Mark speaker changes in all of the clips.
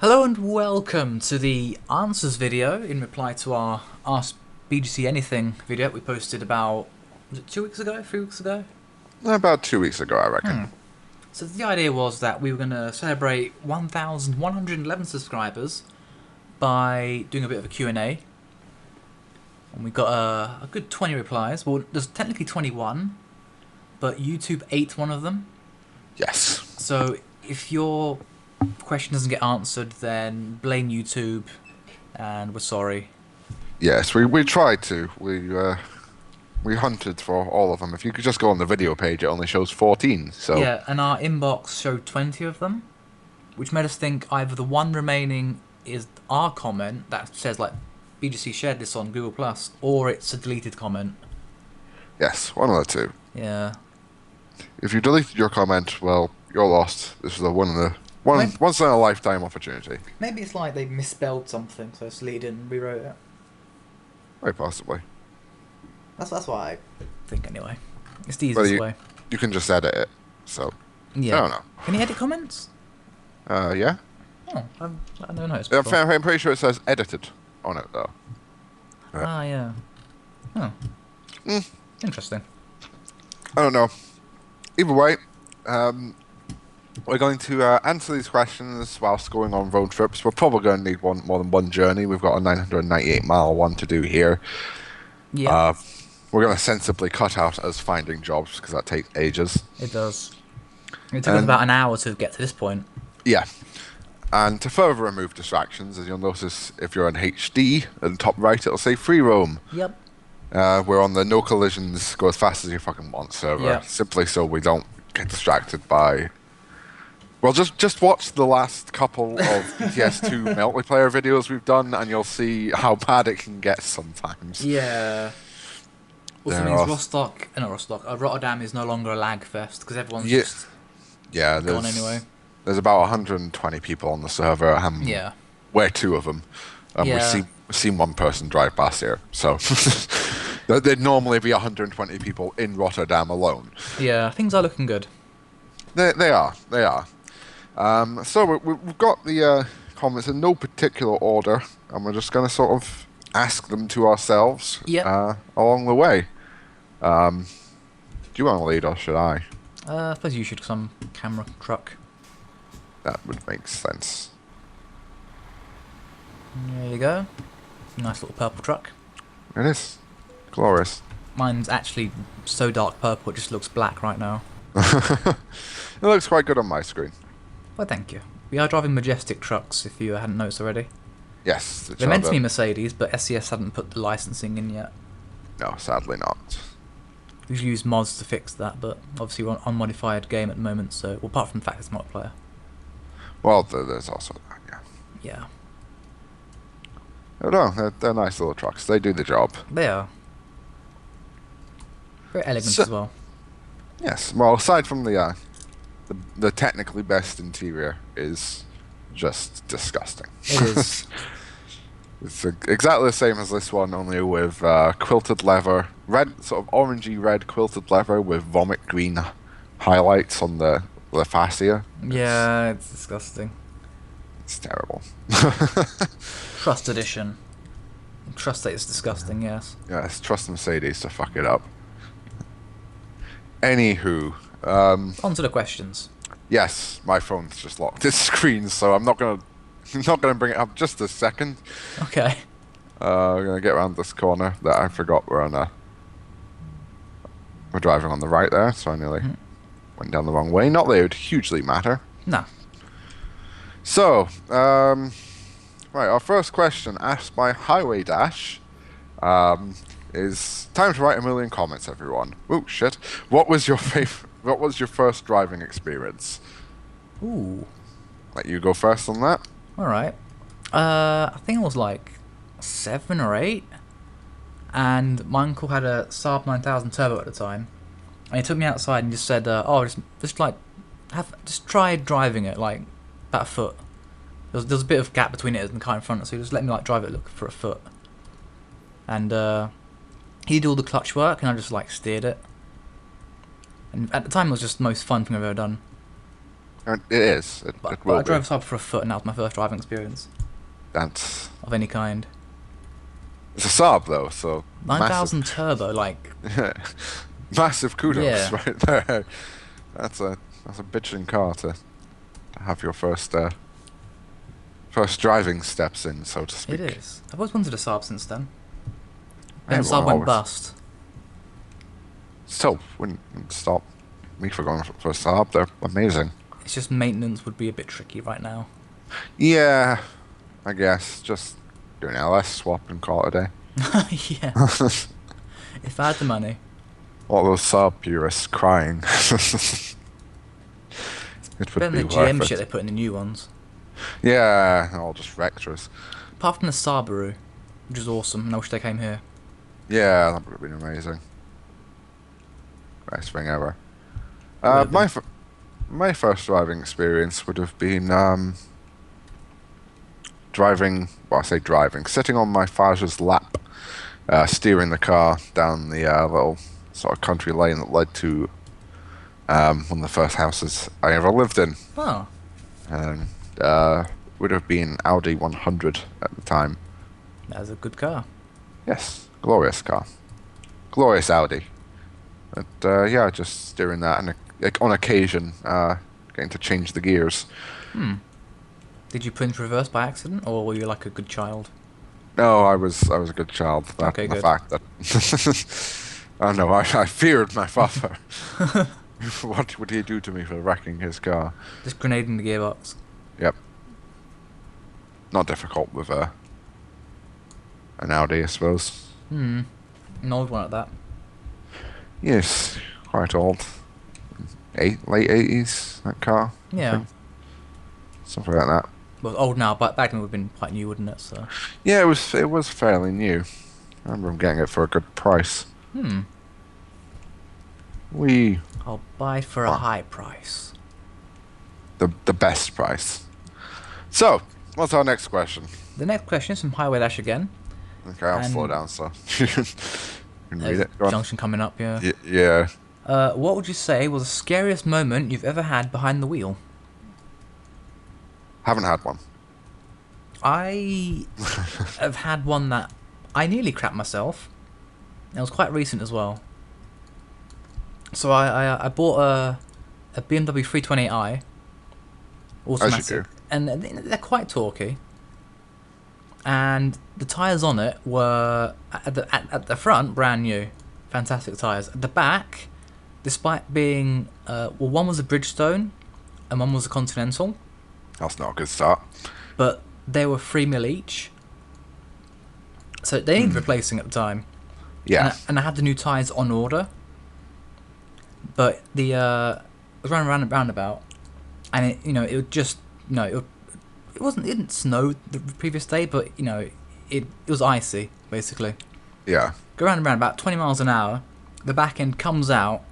Speaker 1: Hello and welcome to the answers video in reply to our Ask BGC Anything video we posted about, was it 2 weeks ago, 3 weeks ago?
Speaker 2: About 2 weeks ago, I reckon.
Speaker 1: So the idea was that we were going to celebrate 1,111 subscribers by doing a bit of a Q&A. And we got a good 20 replies. Well, there's technically 21, but YouTube ate one of them.
Speaker 2: Yes.
Speaker 1: So if your question doesn't get answered, then blame YouTube, and we're sorry.
Speaker 2: Yes, we tried to. We hunted for all of them. If you could just go on the video page, it only shows 14. So
Speaker 1: Yeah, and our inbox showed 20 of them, which made us think either the one remaining is our comment that says, like, BGC shared this on Google Plus, or it's a deleted comment.
Speaker 2: yes, one of the two.
Speaker 1: Yeah.
Speaker 2: If you deleted your comment, well, you're lost. This is a once in a lifetime opportunity.
Speaker 1: Maybe it's like they misspelled something, so it's deleted and rewrote it.
Speaker 2: Very possibly.
Speaker 1: That's what I think anyway. It's the
Speaker 2: Well,
Speaker 1: easiest way.
Speaker 2: you can just edit it. So
Speaker 1: Yeah.
Speaker 2: I don't know.
Speaker 1: Can you edit comments?
Speaker 2: Yeah.
Speaker 1: Oh, I never noticed
Speaker 2: I'm
Speaker 1: before.
Speaker 2: I'm pretty sure it says edited on it though.
Speaker 1: Ah, yeah. Oh. Interesting.
Speaker 2: I don't know. Either way, we're going to answer these questions whilst going on road trips. We're probably going to need more than one journey. We've got a 998-mile one to do here.
Speaker 1: Yeah,
Speaker 2: We're going to sensibly cut out us finding jobs because that takes ages.
Speaker 1: it does. It took us about an hour to get to this point.
Speaker 2: Yeah. And to further remove distractions, as you'll notice if you're in HD, at the top right it'll say free roam.
Speaker 1: Yep.
Speaker 2: We're on the no collisions, go as fast as you fucking want server.
Speaker 1: Yeah.
Speaker 2: Simply so we don't get distracted by... Well, just watch the last couple of BTS 2 multiplayer videos we've done, and you'll see how bad it can get sometimes.
Speaker 1: Yeah. Also
Speaker 2: There
Speaker 1: means
Speaker 2: are-
Speaker 1: Rotterdam is no longer a lag fest because everyone's
Speaker 2: Yeah.
Speaker 1: just
Speaker 2: Yeah,
Speaker 1: gone anyway.
Speaker 2: there's about 120 people on the server.
Speaker 1: Yeah.
Speaker 2: We're two of them.
Speaker 1: Yeah.
Speaker 2: We've seen one person drive past here, so there'd normally be 120 people in Rotterdam alone.
Speaker 1: Yeah, things are looking good.
Speaker 2: They are. So we've got the comments in no particular order, and we're just going to sort of ask them to ourselves along the way. Do you want to lead or should I?
Speaker 1: I suppose you should, because I'm camera truck.
Speaker 2: That would make sense.
Speaker 1: There you go. Nice little purple truck.
Speaker 2: It is. Glorious.
Speaker 1: Mine's actually so dark purple it just looks black right now.
Speaker 2: It looks quite good on my screen.
Speaker 1: Well, thank you. We are driving Majestic trucks, if you hadn't noticed already.
Speaker 2: Yes.
Speaker 1: They're meant to be Mercedes, but SES hadn't put the licensing in yet.
Speaker 2: No, sadly not.
Speaker 1: We've used mods to fix that, but obviously we're on unmodified game at the moment, so well, apart from the fact it's multiplayer.
Speaker 2: Well, there's also that, yeah.
Speaker 1: Yeah.
Speaker 2: Oh no, they're nice little trucks. They do the job.
Speaker 1: They are. Very elegant
Speaker 2: So-
Speaker 1: as well.
Speaker 2: Yes. Well, aside from the technically best interior is just disgusting.
Speaker 1: It is.
Speaker 2: It's exactly the same as this one, only with quilted leather, sort of orangey red quilted leather with vomit green highlights on the fascia.
Speaker 1: Yeah, it's disgusting.
Speaker 2: It's terrible.
Speaker 1: Trust edition. Trust that it's disgusting, yes.
Speaker 2: Yes, trust Mercedes to fuck it up. Anywho,
Speaker 1: On to the questions.
Speaker 2: yes, my phone's just locked its screen, so I'm not gonna bring it up just a second.
Speaker 1: Okay.
Speaker 2: We're gonna get around this corner that I forgot we're driving on the right there, so I nearly went down the wrong way. Not that it would hugely matter.
Speaker 1: No.
Speaker 2: So, right, our first question asked by Highway Dash is time to write 1,000,000 comments, everyone. Oh shit! What was your first driving experience?
Speaker 1: Ooh.
Speaker 2: Let you go first on that.
Speaker 1: Alright. I think I was like 7 or 8. And my uncle had a Saab 9000 Turbo at the time. And he took me outside and just said, just try driving it, like, about a foot. There was a bit of gap between it and the car in front, so he just let me, like, drive it look for a foot. And, he did all the clutch work, and I just, like, steered it. And at the time, it was just the most fun thing I've ever done.
Speaker 2: And it is. It
Speaker 1: But
Speaker 2: will
Speaker 1: I drove
Speaker 2: be.
Speaker 1: a Saab for a foot, and that was my first driving experience
Speaker 2: That's
Speaker 1: of any kind.
Speaker 2: it's a Saab though, so
Speaker 1: 9,000 turbo, like,
Speaker 2: massive kudos
Speaker 1: yeah,
Speaker 2: right there. That's a bitching car to have your first driving steps in, so to
Speaker 1: it
Speaker 2: speak.
Speaker 1: is. I've always wanted a Saab since then. Then the
Speaker 2: Everyone
Speaker 1: Saab went
Speaker 2: always
Speaker 1: bust.
Speaker 2: still wouldn't stop me from going for a Saab. They're amazing.
Speaker 1: It's just maintenance would be a bit tricky right now.
Speaker 2: Yeah, I guess just do an LS swap and call it a day.
Speaker 1: Yeah, if I had the money.
Speaker 2: All those Saab purists crying. It would
Speaker 1: Better
Speaker 2: be
Speaker 1: than the
Speaker 2: worth
Speaker 1: GM
Speaker 2: it.
Speaker 1: shit they put in the new ones.
Speaker 2: Yeah, all just Vectras.
Speaker 1: Apart from the Subaru, which is awesome, and I wish they came here.
Speaker 2: Yeah, that would have been amazing. Best thing ever.
Speaker 1: Would have been.
Speaker 2: My first driving experience would have been driving. Well, I say driving, sitting on my father's lap, steering the car down the little sort of country lane that led to one of the first houses I ever lived in,
Speaker 1: Oh,
Speaker 2: and would have been Audi 100 at the time.
Speaker 1: that's a good car.
Speaker 2: Yes, glorious car, glorious Audi. But yeah, just steering that, and like, on occasion, getting to change the gears.
Speaker 1: Hmm. Did you put into reverse by accident, or were you like a good child?
Speaker 2: No, I was a good child. That,
Speaker 1: Okay,
Speaker 2: and the
Speaker 1: good.
Speaker 2: fact that I don't know, I feared my father. What would he do to me for wrecking his car?
Speaker 1: Just grenading the gearbox.
Speaker 2: Yep. Not difficult with an Audi, I suppose.
Speaker 1: Hmm. An old one at that.
Speaker 2: Yes, quite old. Late 80s, that car. I
Speaker 1: Yeah.
Speaker 2: think. Something like that.
Speaker 1: Well, old now, but back then it would have been quite new, wouldn't it? So.
Speaker 2: Yeah, it was fairly new. I remember him getting it for a good price.
Speaker 1: Hmm.
Speaker 2: We
Speaker 1: I'll buy for a
Speaker 2: Ah.
Speaker 1: high price.
Speaker 2: the best price. So, what's our next question?
Speaker 1: The next question is from Highway Dash again.
Speaker 2: Okay, I'll slow
Speaker 1: And-
Speaker 2: down so you can read
Speaker 1: There's
Speaker 2: it. Go on.
Speaker 1: junction coming up, yeah.
Speaker 2: Yeah.
Speaker 1: What would you say was the scariest moment you've ever had behind the wheel?
Speaker 2: Haven't had one.
Speaker 1: I have had one that I nearly crapped myself. It was quite recent as well. So I bought a BMW 328i automatic,
Speaker 2: do.
Speaker 1: and they're quite torquey. And the tyres on it were at the front brand new, fantastic tyres. At the back, despite being one was a Bridgestone, and one was a Continental,
Speaker 2: That's not a good start.
Speaker 1: but they were 3 mil each. So they needed replacing at the time.
Speaker 2: Yeah.
Speaker 1: And I had the new tyres on order. But the I was running around a roundabout, and it would just it didn't snow the previous day, but it was icy basically.
Speaker 2: Yeah.
Speaker 1: Go around and round about 20 miles an hour. The back end comes out.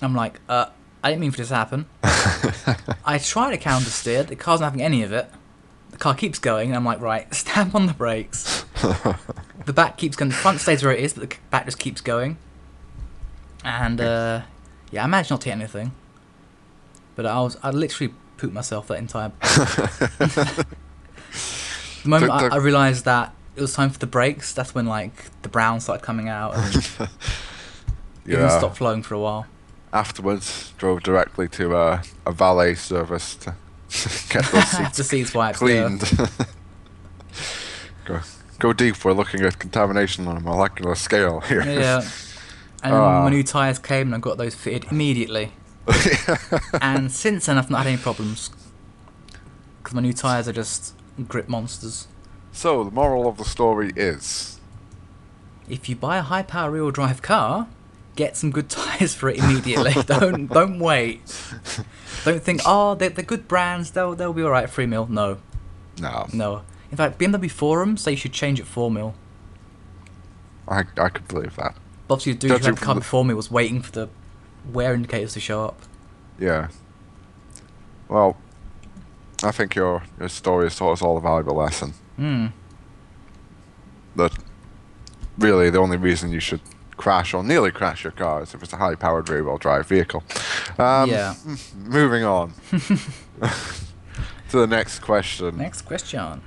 Speaker 1: I'm like, I didn't mean for this to happen. I try to counter steer. The car's not having any of it. The car keeps going, and I'm like, right, stamp on the brakes. The back keeps going. The front stays where it is, but the back just keeps going. And yeah, I managed not to hit anything. But I literally pooped myself that entire. The moment I realised that it was time for the brakes, that's when like the brown started coming out and it didn't stop flowing for a while.
Speaker 2: Afterwards, drove directly to a valet service to get those seats
Speaker 1: The seats wiped.
Speaker 2: cleaned. Go deep. We're looking at contamination on a molecular scale here.
Speaker 1: Yeah. And then my new tyres came and I got those fitted immediately. And since then I've not had any problems. Because my new tyres are just grip monsters.
Speaker 2: So the moral of the story is,
Speaker 1: If you buy a high power rear drive car, get some good tyres for it immediately. Don't wait. Don't think, they're good brands, they'll be alright at 3 mil. No.
Speaker 2: no.
Speaker 1: In fact, BMW forums say you should change at 4 mil.
Speaker 2: I could believe that.
Speaker 1: But obviously the dude who had the car before me was waiting for the wear indicators to show up.
Speaker 2: Yeah. Well, I think your story has taught us all a valuable lesson. That really the only reason you should crash or nearly crash your car is if it's a high-powered rear-wheel drive vehicle.
Speaker 1: Yeah.
Speaker 2: Moving on to the next question.
Speaker 1: Next question.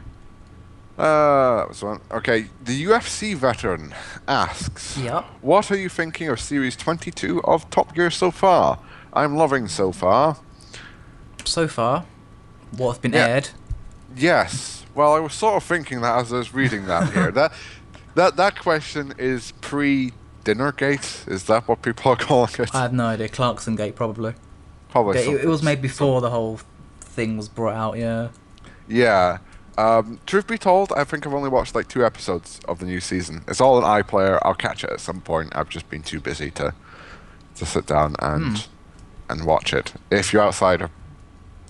Speaker 2: That was one. Okay, the UFC veteran asks,
Speaker 1: Yep.
Speaker 2: "What are you thinking of Series 22 of Top Gear so far? I'm loving so far."
Speaker 1: So far, what have been
Speaker 2: Yeah.
Speaker 1: aired?
Speaker 2: Yes. Well, I was sort of thinking that as I was reading that here. That question is pre-Dinnergate. Is that what people are calling it?
Speaker 1: I have no idea. Clarkson Gate, probably.
Speaker 2: Probably
Speaker 1: Okay, it was
Speaker 2: something.
Speaker 1: made before the whole thing was brought out, yeah.
Speaker 2: Yeah. Truth be told, I think I've only watched like 2 episodes of the new season. It's all an iPlayer. I'll catch it at some point. I've just been too busy to sit down and watch it. If you're outside of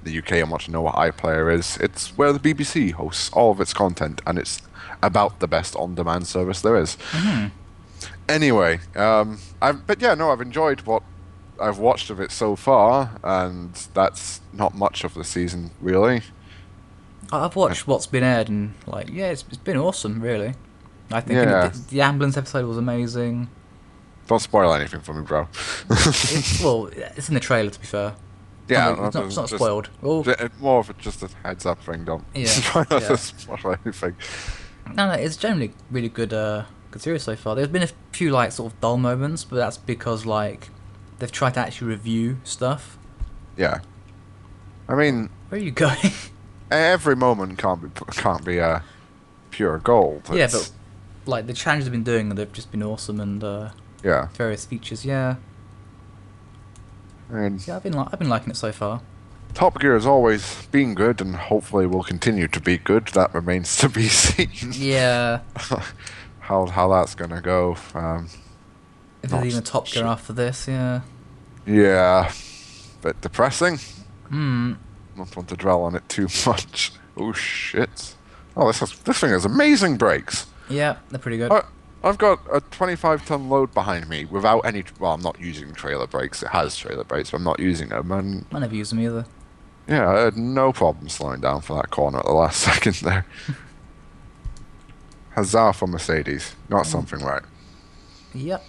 Speaker 2: the UK and want to know what iPlayer is, it's where the BBC hosts all of its content, and it's about the best on-demand service there is. Anyway, I've enjoyed what I've watched of it so far, and that's not much of the season, really.
Speaker 1: I've watched what's been aired, and, like, yeah, it's been awesome, really. I think
Speaker 2: Yeah.
Speaker 1: the ambulance episode was amazing.
Speaker 2: Don't spoil anything for me, bro.
Speaker 1: Well, it's in the trailer, to be fair.
Speaker 2: Yeah,
Speaker 1: It's not spoiled. Oh,
Speaker 2: more of just a heads up thing. Don't
Speaker 1: Yeah,
Speaker 2: try not
Speaker 1: yeah.
Speaker 2: to spoil anything.
Speaker 1: no, it's generally really good, good series so far. There's been a few, like, sort of dull moments, but that's because, like, they've tried to actually review stuff.
Speaker 2: Yeah, I mean,
Speaker 1: Where are you going?
Speaker 2: every moment can't be pure gold.
Speaker 1: Yeah,
Speaker 2: It's-
Speaker 1: but, like, the challenges they've been doing, they've just been awesome, and
Speaker 2: yeah,
Speaker 1: various features, yeah.
Speaker 2: and
Speaker 1: Yeah, I've been liking it so far.
Speaker 2: Top Gear has always been good, and hopefully will continue to be good. That remains to be seen.
Speaker 1: Yeah,
Speaker 2: how that's gonna go.
Speaker 1: if
Speaker 2: Not
Speaker 1: there's even a Top Gear
Speaker 2: sure.
Speaker 1: after this, yeah.
Speaker 2: Yeah, bit depressing.
Speaker 1: Hmm.
Speaker 2: Not want to dwell on it too much. Oh shit! Oh, this thing has amazing brakes.
Speaker 1: Yeah, they're pretty good.
Speaker 2: I've got a 25-ton load behind me without any. Well, I'm not using trailer brakes. It has trailer brakes, but I'm not using them. And
Speaker 1: I never use them either.
Speaker 2: yeah, I had no problem slowing down for that corner at the last second there. Huzzah for Mercedes. Got something right.
Speaker 1: Yep.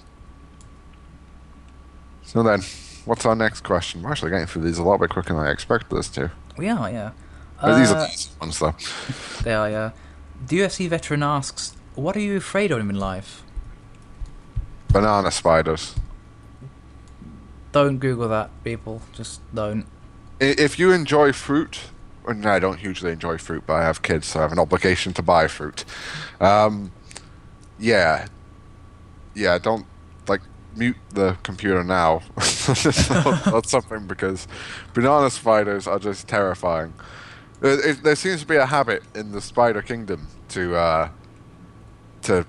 Speaker 2: So then, what's our next question? We're actually getting through these a lot bit quicker than I expected us to.
Speaker 1: We are, yeah.
Speaker 2: But these are the easy ones, though.
Speaker 1: They are, yeah. The UFC veteran asks, what are you afraid of in life?
Speaker 2: Banana spiders.
Speaker 1: Don't Google that, people. Just don't.
Speaker 2: If you enjoy fruit, and I don't hugely enjoy fruit, but I have kids, so I have an obligation to buy fruit. Yeah, don't mute the computer now. That's something, because banana spiders are just terrifying. There seems to be a habit in the spider kingdom to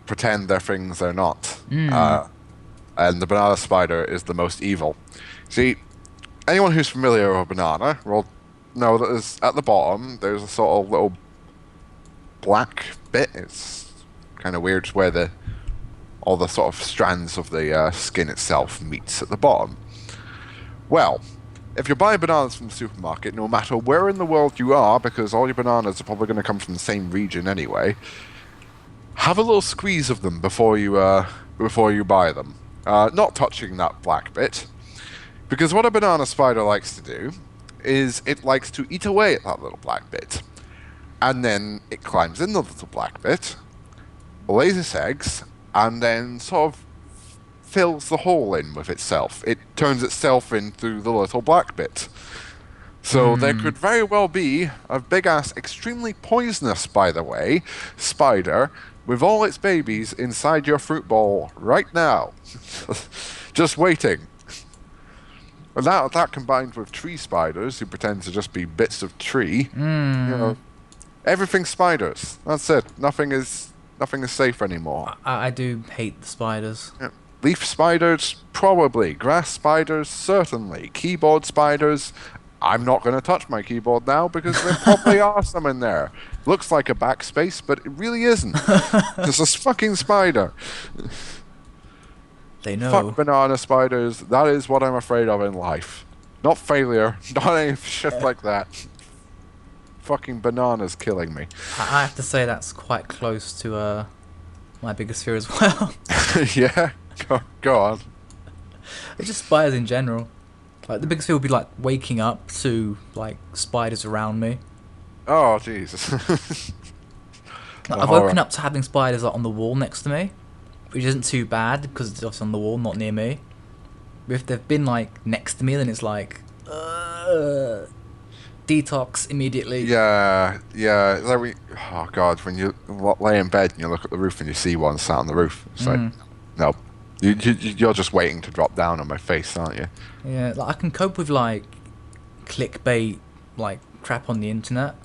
Speaker 2: pretend they're things they're not. And the banana spider is the most evil. See, anyone who's familiar with a banana will know that at the bottom there's a sort of little black bit. It's kind of weird where all the sort of strands of the skin itself meets at the bottom. Well, if you're buying bananas from the supermarket, no matter where in the world you are, because all your bananas are probably going to come from the same region anyway, have a little squeeze of them before you buy them. Not touching that black bit, because what a banana spider likes to do is it likes to eat away at that little black bit, and then it climbs in the little black bit, lays its eggs, and then sort of fills the hole in with itself. It turns itself into the little black bit. So there could very well be a big-ass, extremely poisonous, by the way, spider with all its babies inside your fruit bowl right now. Just waiting. And that combined with tree spiders, who pretend to just be bits of tree, you know, everything's spiders. That's it. Nothing is safe anymore.
Speaker 1: I do hate the spiders.
Speaker 2: Yeah. Leaf spiders, probably. Grass spiders, certainly. Keyboard spiders, I'm not going to touch my keyboard now because there probably are some in there. Looks like a backspace, but it really isn't. It's a fucking spider.
Speaker 1: They know.
Speaker 2: Fuck banana spiders. That is what I'm afraid of in life. Not failure. Not any shit like that. Fucking bananas killing me.
Speaker 1: I have to say that's quite close to my biggest fear as well.
Speaker 2: Yeah? Go on.
Speaker 1: It's just spiders in general. Like the biggest fear would be like waking up to like spiders around me.
Speaker 2: Oh Jesus.
Speaker 1: Like, I've woken up to having spiders like on the wall next to me, which isn't too bad because it's just on the wall, not near me. But if they've been like next to me, then it's like detox immediately.
Speaker 2: Yeah. Like oh God, when you lay in bed and you look at the roof and you see one sat on the roof, it's like, no, you're just waiting to drop down on my face, aren't you?
Speaker 1: Yeah, like I can cope with like clickbait, like crap on the internet,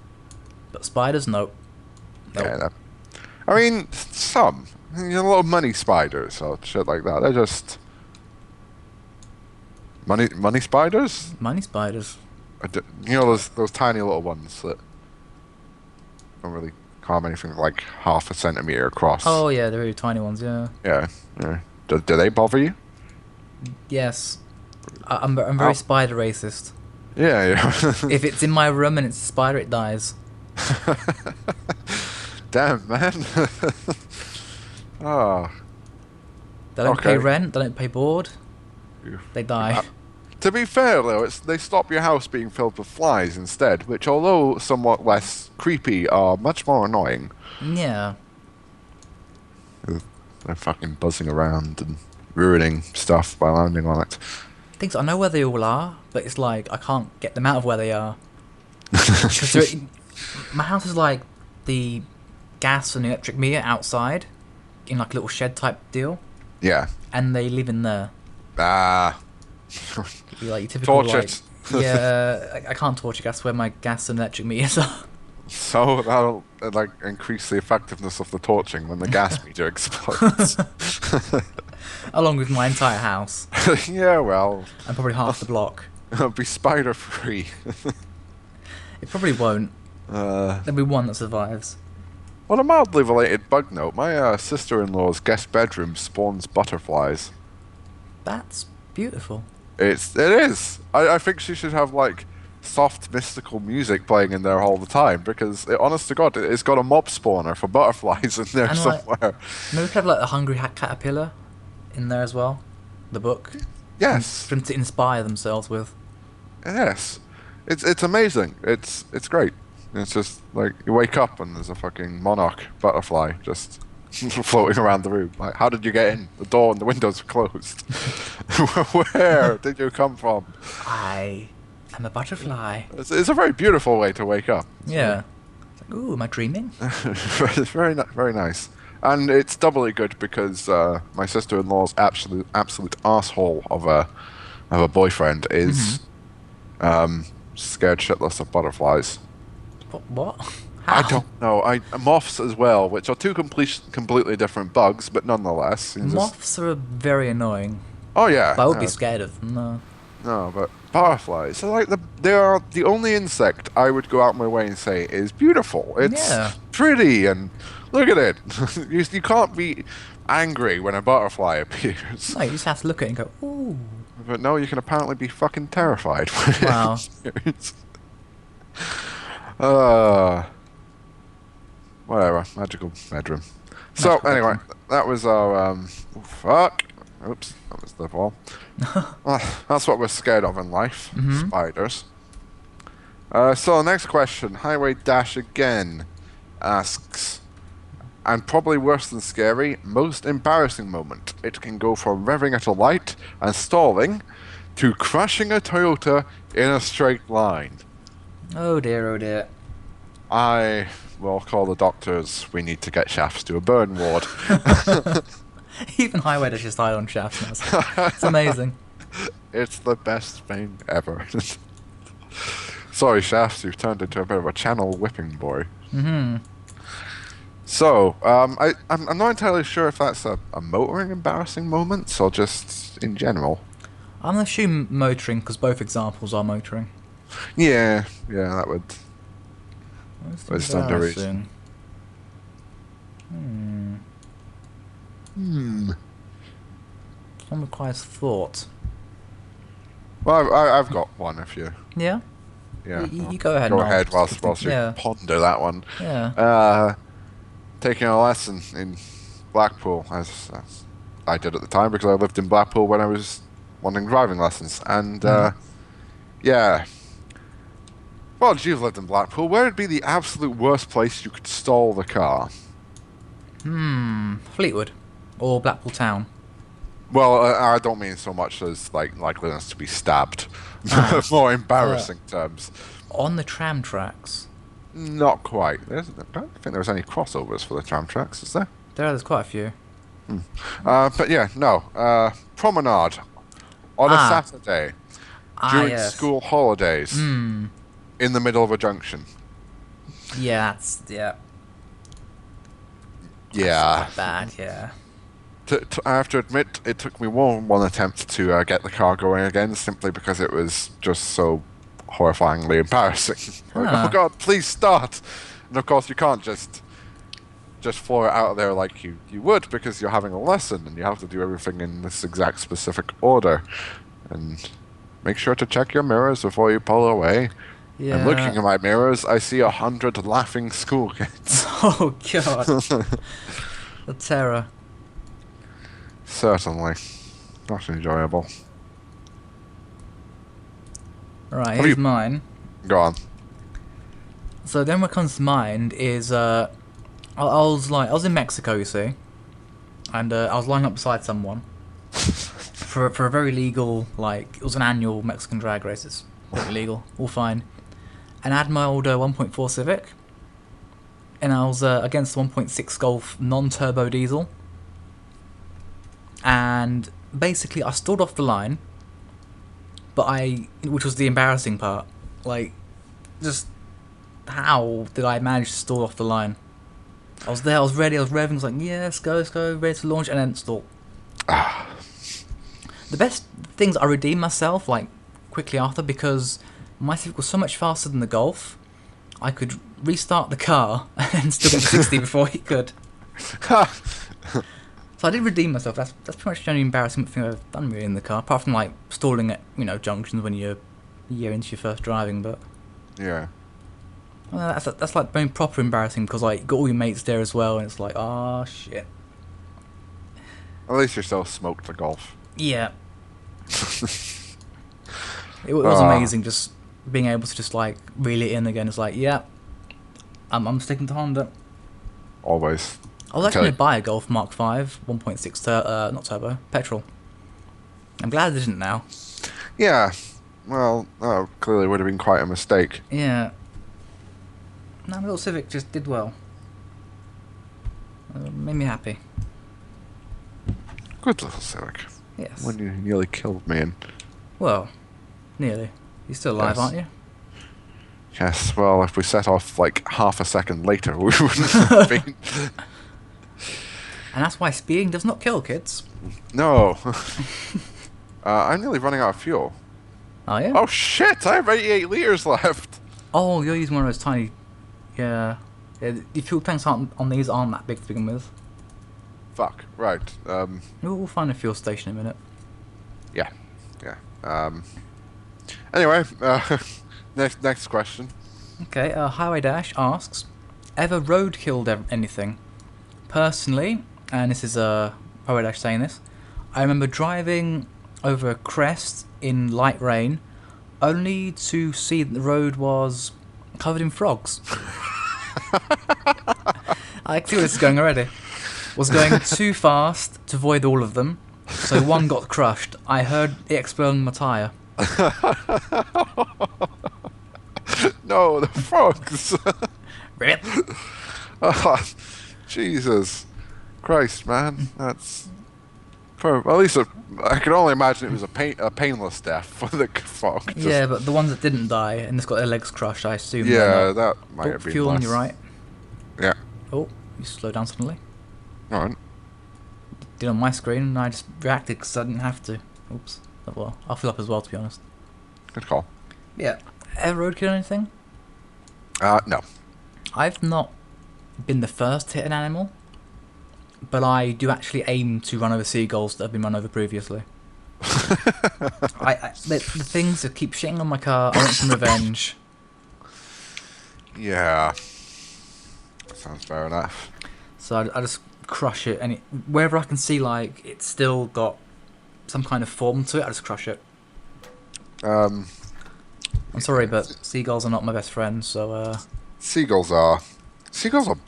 Speaker 1: but spiders, nope.
Speaker 2: Yeah. I mean, some. A lot of money spiders or shit like that. They're just money spiders.
Speaker 1: Money spiders.
Speaker 2: Those tiny little ones that don't really harm anything, like half a centimeter across.
Speaker 1: Oh yeah, the really tiny ones. Yeah.
Speaker 2: Yeah. Do they bother you?
Speaker 1: Yes. I'm very spider racist.
Speaker 2: Yeah.
Speaker 1: If it's in my room and it's a spider, it dies.
Speaker 2: Damn, man. Oh.
Speaker 1: They don't pay rent. They don't pay board. They die.
Speaker 2: To be fair, though, they stop your house being filled with flies instead, which, although somewhat less creepy, are much more annoying.
Speaker 1: Yeah.
Speaker 2: They're fucking buzzing around and ruining stuff by landing on it.
Speaker 1: Things I know where they all are, but it's like I can't get them out of where they are. Because my house is like the gas and electric meter outside, in like a little shed type deal.
Speaker 2: Yeah.
Speaker 1: And they live in there.
Speaker 2: Ah.
Speaker 1: Like your typical,
Speaker 2: torch it.
Speaker 1: Yeah, I can't torch it. That's where my gas and electric meters are.
Speaker 2: So that'll like increase the effectiveness of the torching when the gas meter explodes.
Speaker 1: Along with my entire house.
Speaker 2: Yeah, well.
Speaker 1: And probably half the block.
Speaker 2: It'll be spider free.
Speaker 1: It probably won't. There'll be one that survives.
Speaker 2: On a mildly related bug note, my sister-in-law's guest bedroom spawns butterflies.
Speaker 1: That's beautiful.
Speaker 2: It is. I think she should have like soft mystical music playing in there all the time because, honest to God, it's got a mob spawner for butterflies in there and somewhere.
Speaker 1: Like, maybe we could have like a Hungry Caterpillar in there as well. The book.
Speaker 2: Yes.
Speaker 1: For them to inspire themselves with.
Speaker 2: Yes. It's amazing. It's great. It's just like you wake up and there's a fucking monarch butterfly just floating around the room. Like, how did you get in? The door and the windows are closed. Where did you come from?
Speaker 1: I am a butterfly.
Speaker 2: It's a very beautiful way to wake up.
Speaker 1: Yeah. It's like, ooh, am I dreaming?
Speaker 2: It's very nice. And it's doubly good because my sister-in-law's absolute asshole of a boyfriend is scared shitless of butterflies.
Speaker 1: What? How?
Speaker 2: I don't know. Moths as well, which are two completely different bugs, but nonetheless.
Speaker 1: Moths are very annoying.
Speaker 2: Oh yeah.
Speaker 1: But I would be scared of them. No.
Speaker 2: No, but butterflies are like they are the only insect I would go out my way and say is beautiful. It's pretty and look at it. You can't be angry when a butterfly appears.
Speaker 1: No, you just have to look at it and go, ooh.
Speaker 2: But no, you can apparently be fucking terrified.
Speaker 1: Wow.
Speaker 2: Whatever. Magical bedroom. So anyway, that was our fuck. Oops, that was the ball. That's what we're scared of in life. Spiders. So next question. Highway Dash again asks, and probably worse than scary, most embarrassing moment. It can go from revving at a light and stalling to crashing a Toyota in a straight line.
Speaker 1: Oh dear, oh dear.
Speaker 2: I will call the doctors. We need to get Shafts to a burn ward.
Speaker 1: Even Highway Dash is high on Shafts now. It's amazing.
Speaker 2: It's the best thing ever. Sorry, Shafts, you've turned into a bit of a channel whipping boy. So, I'm not entirely sure if that's a motoring embarrassing moment or just in general.
Speaker 1: I'm going to assume motoring because both examples are motoring.
Speaker 2: Yeah, that would. Stand to reason.
Speaker 1: One requires thought.
Speaker 2: Well, I've got one if you.
Speaker 1: Yeah?
Speaker 2: Yeah.
Speaker 1: You go ahead.
Speaker 2: Go ahead whilst you ponder that one.
Speaker 1: Yeah.
Speaker 2: Taking a lesson in Blackpool, as I did at the time, because I lived in Blackpool when I was wanting driving lessons, and Yeah. Well, you've lived in Blackpool. Where would be the absolute worst place you could stall the car?
Speaker 1: Fleetwood. Or Blackpool Town.
Speaker 2: Well, I don't mean so much as like likeliness to be stabbed.
Speaker 1: Ah.
Speaker 2: More
Speaker 1: Uh,
Speaker 2: embarrassing terms.
Speaker 1: on the tram tracks.
Speaker 2: Not quite. I don't think there's any crossovers for the tram tracks, is there?
Speaker 1: There's quite a few.
Speaker 2: But yeah, no. Promenade on a
Speaker 1: Ah.
Speaker 2: Saturday
Speaker 1: Ah,
Speaker 2: during
Speaker 1: yes.
Speaker 2: school holidays in the middle of a junction.
Speaker 1: Yeah, that's... Yeah.
Speaker 2: Yeah.
Speaker 1: That's bad, yeah.
Speaker 2: I have to admit, it took me one attempt to get the car going again, simply because it was just so horrifyingly embarrassing. Like, oh
Speaker 1: Huh.
Speaker 2: God, please start! And of course, you can't just floor it out there like you would, because you're having a lesson and you have to do everything in this exact specific order. And make sure to check your mirrors before you pull away.
Speaker 1: Yeah.
Speaker 2: And looking at my mirrors, I see 100 laughing school kids.
Speaker 1: Oh, God. The terror.
Speaker 2: Certainly. Not enjoyable.
Speaker 1: Right,
Speaker 2: Have
Speaker 1: here's
Speaker 2: you-
Speaker 1: mine.
Speaker 2: Go on.
Speaker 1: So then what comes to mind is I was in Mexico, you see, and I was lying up beside someone for a very legal, like, it was an annual Mexican drag race. It's very legal, all fine. And I had my old 1.4 Civic, and I was against the 1.6 Golf non-turbo diesel, and basically I stalled off the line, which was the embarrassing part, like, just how did I manage to stall off the line? I was there, I was ready, I was revving, I was like, yeah, let's go, ready to launch, and then stall. The best things, I redeemed myself, like, quickly after, because my Civic was so much faster than the Golf, I could restart the car, and then still get 60 before he could. So I did redeem myself. That's pretty much the only embarrassing thing I've done really in the car, apart from, like, stalling at, junctions when you're a year into your first driving, but...
Speaker 2: Yeah.
Speaker 1: Well, that's like being proper embarrassing because like you got all your mates there as well, and it's like, oh shit.
Speaker 2: At least you're still smoked the Golf.
Speaker 1: Yeah. It was amazing just being able to just like reel it in again. It's like, yeah, I'm sticking to Honda.
Speaker 2: Always.
Speaker 1: I was actually going to buy a Golf Mark 5 1.6 not turbo, petrol. I'm glad I didn't now.
Speaker 2: Yeah. Well, clearly would have been quite a mistake.
Speaker 1: Yeah. No, my little Civic just did well. Made me happy.
Speaker 2: Good little Civic.
Speaker 1: Yes.
Speaker 2: When you nearly killed me and...
Speaker 1: Well, nearly. You're still alive,
Speaker 2: Yes.
Speaker 1: aren't you?
Speaker 2: Yes, well, if we set off like half a second later, we wouldn't have been...
Speaker 1: And that's why speeding does not kill kids.
Speaker 2: No. I'm nearly running out of fuel.
Speaker 1: Are you?
Speaker 2: Oh shit, I have 88 litres left!
Speaker 1: Oh, you're using one of those tiny... Yeah. The fuel tanks on these aren't that big to begin with.
Speaker 2: Fuck, right.
Speaker 1: We'll find a fuel station in a minute.
Speaker 2: Yeah. Anyway, next question.
Speaker 1: Okay, Highway Dash asks, ever road killed anything? Personally, and this is Highway Dash saying this, I remember driving over a crest in light rain, only to see that the road was covered in frogs. I can see where this is going already. Was going too fast to avoid all of them, so one got crushed. I heard it explode on my tyre.
Speaker 2: No, the frogs!
Speaker 1: Rip.
Speaker 2: Oh, Jesus Christ, man. That's... At least I can only imagine it was a painless death for the frog. Just-
Speaker 1: Yeah, but the ones that didn't die and just got their legs crushed, I assume.
Speaker 2: Yeah, that might have been
Speaker 1: fuel on
Speaker 2: less.
Speaker 1: your right.
Speaker 2: Yeah.
Speaker 1: Oh, you slowed down suddenly.
Speaker 2: Alright.
Speaker 1: Did on my screen and I just reacted because I didn't have to. Oops. Oh, well, I'll fill up as well, to be honest.
Speaker 2: Good call.
Speaker 1: Yeah. Ever roadkill anything?
Speaker 2: No.
Speaker 1: I've not been the first to hit an animal, but I do actually aim to run over seagulls that have been run over previously. The things that keep shitting on my car, I want some revenge.
Speaker 2: Yeah. Sounds fair enough.
Speaker 1: So I just crush it, and wherever I can see like it's still got some kind of form to it, I just crush it. I'm sorry, but seagulls are not my best friends, so
Speaker 2: Seagulls are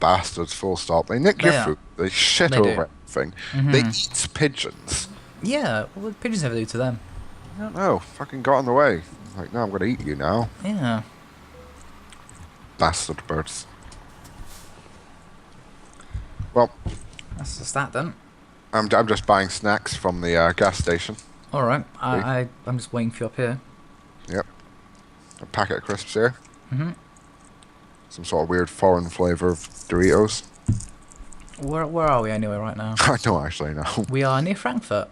Speaker 2: bastards. Full stop. They nick your
Speaker 1: they are.
Speaker 2: food. They shit
Speaker 1: They do.
Speaker 2: over everything. They eat pigeons.
Speaker 1: Yeah, what would pigeons ever do to them?
Speaker 2: I don't know. Fucking got in the way. Like, no, I'm gonna eat you now.
Speaker 1: Yeah.
Speaker 2: Bastard birds. Well,
Speaker 1: That's just that then.
Speaker 2: I'm just buying snacks from the gas station.
Speaker 1: Alright, I'm just waiting for you up here.
Speaker 2: Yep. A packet of crisps here.
Speaker 1: Mm-hmm.
Speaker 2: Some sort of weird foreign flavour of Doritos.
Speaker 1: Where are we anyway right now?
Speaker 2: I don't actually know.
Speaker 1: We are near Frankfurt.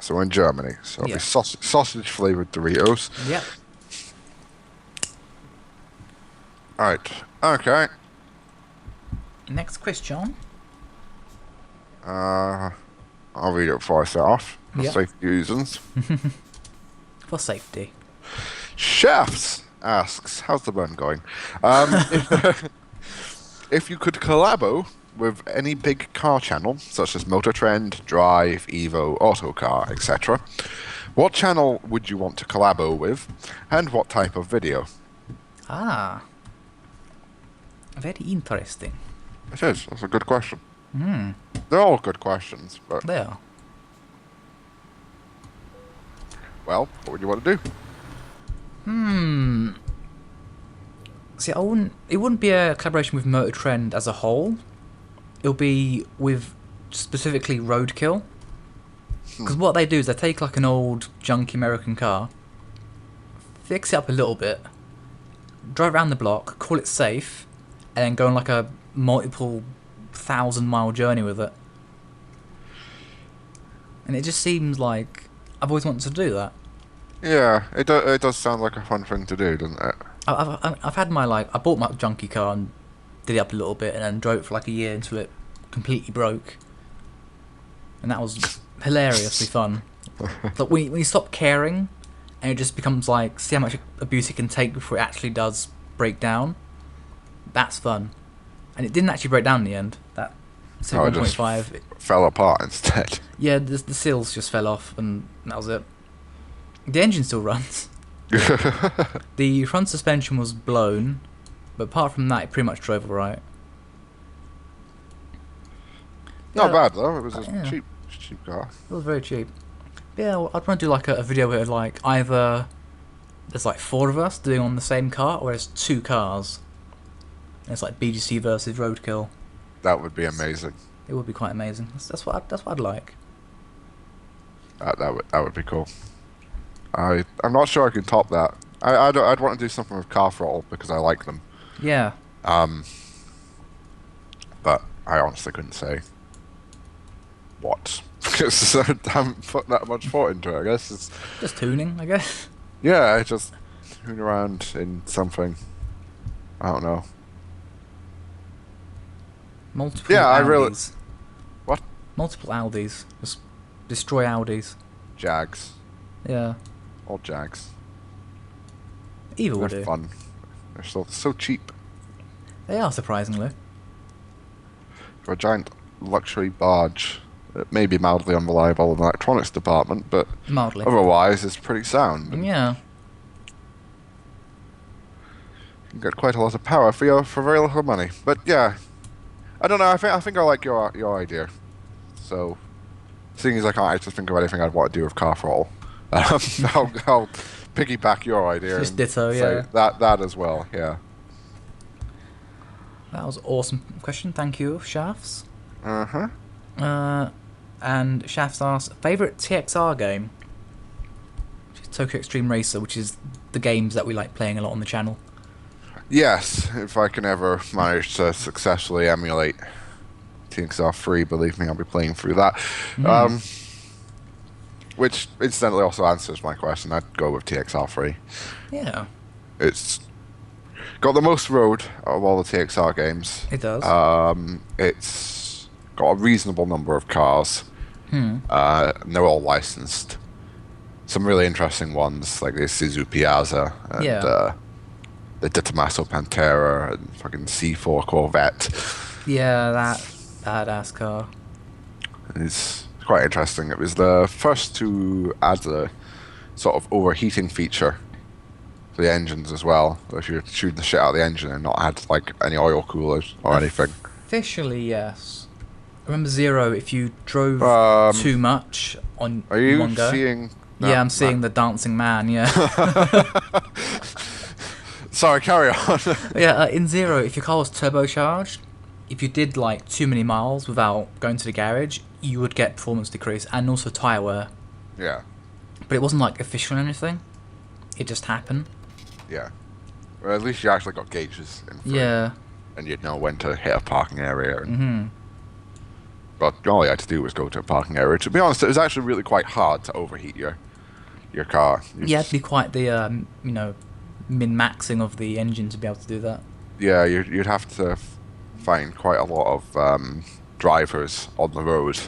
Speaker 2: So we're in Germany. So it'll be sausage flavoured Doritos.
Speaker 1: Yep.
Speaker 2: Alright. Okay.
Speaker 1: Next question.
Speaker 2: I'll read it before I set off. For
Speaker 1: Yep.
Speaker 2: safety reasons.
Speaker 1: For safety.
Speaker 2: Chefs asks, how's the burn going? If you could collabo with any big car channel, such as Motor Trend, Drive, Evo, Autocar, etc., what channel would you want to collabo with, and what type of video?
Speaker 1: Ah. Very interesting.
Speaker 2: It is. That's a good question.
Speaker 1: Hmm.
Speaker 2: They're all good questions, but,
Speaker 1: They are.
Speaker 2: well, what would you want to do?
Speaker 1: See, it wouldn't be a collaboration with Motor Trend as a whole. It'll be with specifically Roadkill. Because what they do is they take like an old junky American car, fix it up a little bit, drive around the block, call it safe, and then go on like a multiple 1,000-mile journey with it. And it just seems like I've always wanted to do that.
Speaker 2: Yeah, it does sound like a fun thing to do, doesn't it?
Speaker 1: I've had my I bought my junky car and did it up a little bit and then drove it for like a year until it completely broke, and that was hilariously fun. But when you stop caring and it just becomes like, see how much abuse it can take before it actually does break down, that's fun. And it didn't actually break down in the end. That
Speaker 2: Oh, it just
Speaker 1: 1.5
Speaker 2: fell apart instead.
Speaker 1: yeah, the seals just fell off and that was it. The engine still runs. The front suspension was blown, but apart from that, it pretty much drove alright.
Speaker 2: Not bad though. It was a
Speaker 1: Yeah.
Speaker 2: cheap car.
Speaker 1: It was very cheap. Yeah, well, I'd want to do like a video where like either there's like 4 of us doing on the same car, or there's 2 cars. And it's like BGC versus Roadkill.
Speaker 2: That would be amazing.
Speaker 1: It would be quite amazing. That's what I'd like.
Speaker 2: That would be cool. I'm not sure I can top that. I'd want to do something with Car Throttle because I like them.
Speaker 1: Yeah.
Speaker 2: But I honestly couldn't say what because I haven't put that much thought into it. I guess it's
Speaker 1: Just tuning, I guess.
Speaker 2: yeah, I just tune around in something. I don't know.
Speaker 1: Multiple
Speaker 2: Yeah,
Speaker 1: Audis.
Speaker 2: I really- What?
Speaker 1: Multiple Audis. Just destroy Audis.
Speaker 2: Jags,
Speaker 1: Yeah.
Speaker 2: all Jags.
Speaker 1: Either will
Speaker 2: They're
Speaker 1: do.
Speaker 2: fun. They're so cheap
Speaker 1: They are, surprisingly.
Speaker 2: for a giant luxury barge. It may be mildly unreliable in the electronics department, but
Speaker 1: Mildly.
Speaker 2: otherwise it's pretty sound. And
Speaker 1: Yeah.
Speaker 2: you can get quite a lot of power for very little money. But yeah, I don't know. I think I like your idea. So, seeing as I can't actually think of anything I'd want to do with Car Throttle, I'll piggyback your idea.
Speaker 1: Just
Speaker 2: and
Speaker 1: ditto,
Speaker 2: say
Speaker 1: yeah.
Speaker 2: that as well. Yeah.
Speaker 1: That was an awesome question. Thank you, Shafts.
Speaker 2: Uh-huh.
Speaker 1: And Shafts asked, favourite TXR game? Which is Tokyo Extreme Racer, which is the games that we like playing a lot on the channel.
Speaker 2: Yes, if I can ever manage to successfully emulate TXR3, believe me, I'll be playing through that. Which incidentally also answers my question. I'd go with TXR3.
Speaker 1: Yeah,
Speaker 2: It's got the most road of all the TXR games.
Speaker 1: it does.
Speaker 2: It's got a reasonable number of cars. And they're all licensed. Some really interesting ones, like the Isuzu Piazza and
Speaker 1: Yeah.
Speaker 2: the De Tomaso Pantera and fucking C4 Corvette.
Speaker 1: Yeah, that badass car.
Speaker 2: It's quite interesting. It was the first to add the sort of overheating feature. for the engines as well. If you're shooting the shit out of the engine and not had like any oil coolers or anything.
Speaker 1: Officially, yes. Remember Zero, if you drove too much on
Speaker 2: Are you
Speaker 1: one go.
Speaker 2: seeing?
Speaker 1: Yeah, I'm seeing the dancing man. Yeah.
Speaker 2: Sorry, carry on.
Speaker 1: Yeah, in Zero, if your car was turbocharged, if you did like too many miles without going to the garage, you would get performance decrease and also tyre wear.
Speaker 2: Yeah.
Speaker 1: But it wasn't like official or anything. It just happened.
Speaker 2: Yeah. Well, at least you actually got gauges in front.
Speaker 1: Yeah.
Speaker 2: And you'd know when to hit a parking area. And, But all you had to do was go to a parking area. To be honest, it was actually really quite hard to overheat your car.
Speaker 1: Yeah, it'd be quite the min-maxing of the engine to be able to do that.
Speaker 2: Yeah, you'd have to find quite a lot of drivers on the road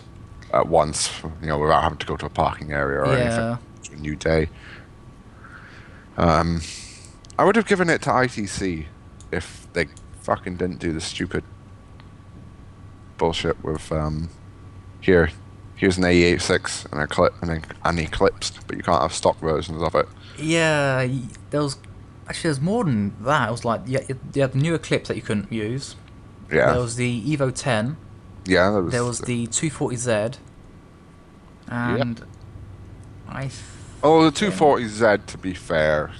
Speaker 2: at once, without having to go to a parking area or anything. It's a new day. I would have given it to ITC if they fucking didn't do the stupid bullshit with here's an AE86 and an Eclipse, but you can't have stock versions of it.
Speaker 1: Yeah, there's more than that. It was like you had the new Eclipse that you couldn't use.
Speaker 2: Yeah.
Speaker 1: There was the Evo 10.
Speaker 2: Yeah,
Speaker 1: there was the 240Z. And the
Speaker 2: 240Z, to be fair,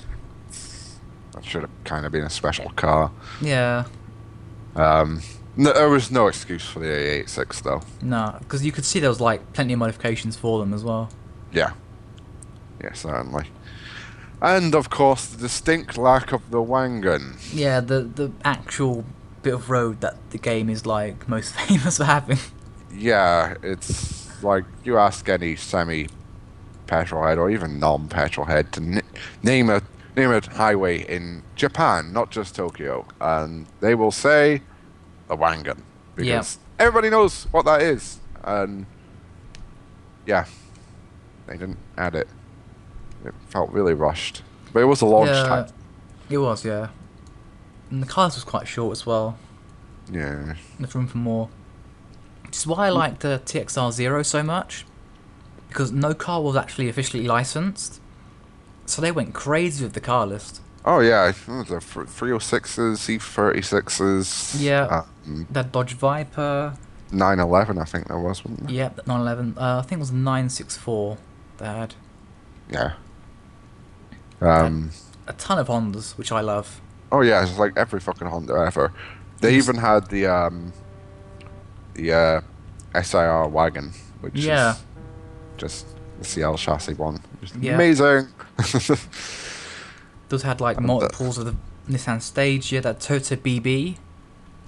Speaker 2: that should have kind of been a special car.
Speaker 1: Yeah.
Speaker 2: There was no excuse for the A86 though.
Speaker 1: No, because you could see there was like plenty of modifications for them as well.
Speaker 2: Yeah. Yeah, certainly. And of course, the distinct lack of the Wangen.
Speaker 1: Yeah, the actual bit of road that the game is like most famous for having.
Speaker 2: Yeah, it's like you ask any semi-petrol head or even non-petrol head to name a highway in Japan, not just Tokyo, and they will say the Wangen because everybody knows what that is. And yeah, they didn't add it. It felt really rushed, but it was a launch time.
Speaker 1: It was, yeah. And the cars was quite short as well.
Speaker 2: Yeah.
Speaker 1: There's room for more. Which is why I like the TXR Zero so much, because no car was actually officially licensed, so they went crazy with the car list.
Speaker 2: Oh yeah, the 306s, C36s.
Speaker 1: Yeah. That Dodge Viper.
Speaker 2: 911, I think there was, wasn't there?
Speaker 1: Yeah, 911. I think it was 964 they had.
Speaker 2: Yeah.
Speaker 1: A ton of Hondas, which I love.
Speaker 2: Oh yeah, it's like every fucking Honda ever. They even had the SIR wagon, which is just the CL chassis one. Amazing.
Speaker 1: Those had like multiples of the Nissan Stage. Yeah, that Toyota BB.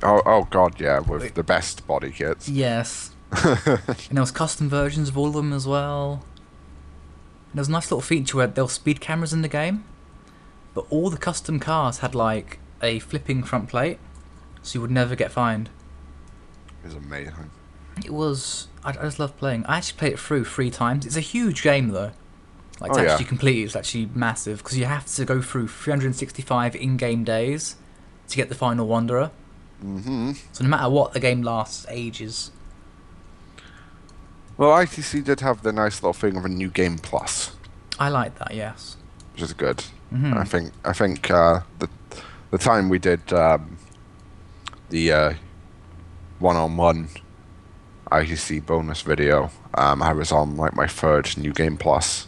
Speaker 2: Oh god, yeah, with the best body kits.
Speaker 1: Yes. And there was custom versions of all of them as well. And there was a nice little feature where there were speed cameras in the game, but all the custom cars had like a flipping front plate, so you would never get fined.
Speaker 2: It was amazing.
Speaker 1: It was. I just love playing. I actually played it through 3 times. It's a huge game though. Like to actually complete it's actually massive because you have to go through 365 in-game days to get the final Wanderer. So no matter what, the game lasts ages.
Speaker 2: Well, ITC did have the nice little thing of a new game plus.
Speaker 1: I like that, yes.
Speaker 2: Which is good. I think the time we did the one-on-one ITC bonus video, I was on like my 3rd new game plus.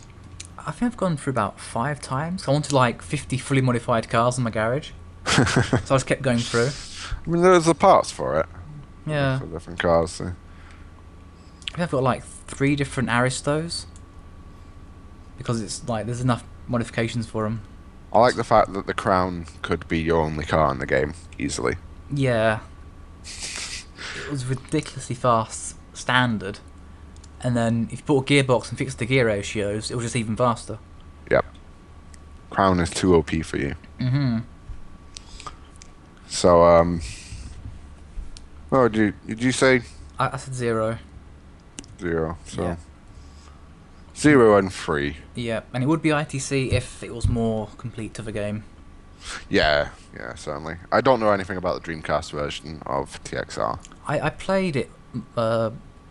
Speaker 1: I think I've gone through about 5 times. I wanted like 50 fully modified cars in my garage, so I just kept going through.
Speaker 2: I mean, there's the parts for it.
Speaker 1: Yeah.
Speaker 2: For different cars. So.
Speaker 1: I've got like 3 different Aristos because it's like there's enough modifications for them.
Speaker 2: I like the fact that the Crown could be your only car in the game easily.
Speaker 1: Yeah. It was ridiculously fast standard, and then if you bought a gearbox and fixed the gear ratios, it was just even faster.
Speaker 2: Yep. Crown is too OP for you. So oh, did you say?
Speaker 1: I said 0.
Speaker 2: 0. So yeah. 0 and 3.
Speaker 1: Yeah, and it would be ITC if it was more complete of a game.
Speaker 2: Yeah, certainly. I don't know anything about the Dreamcast version of TXR.
Speaker 1: I played it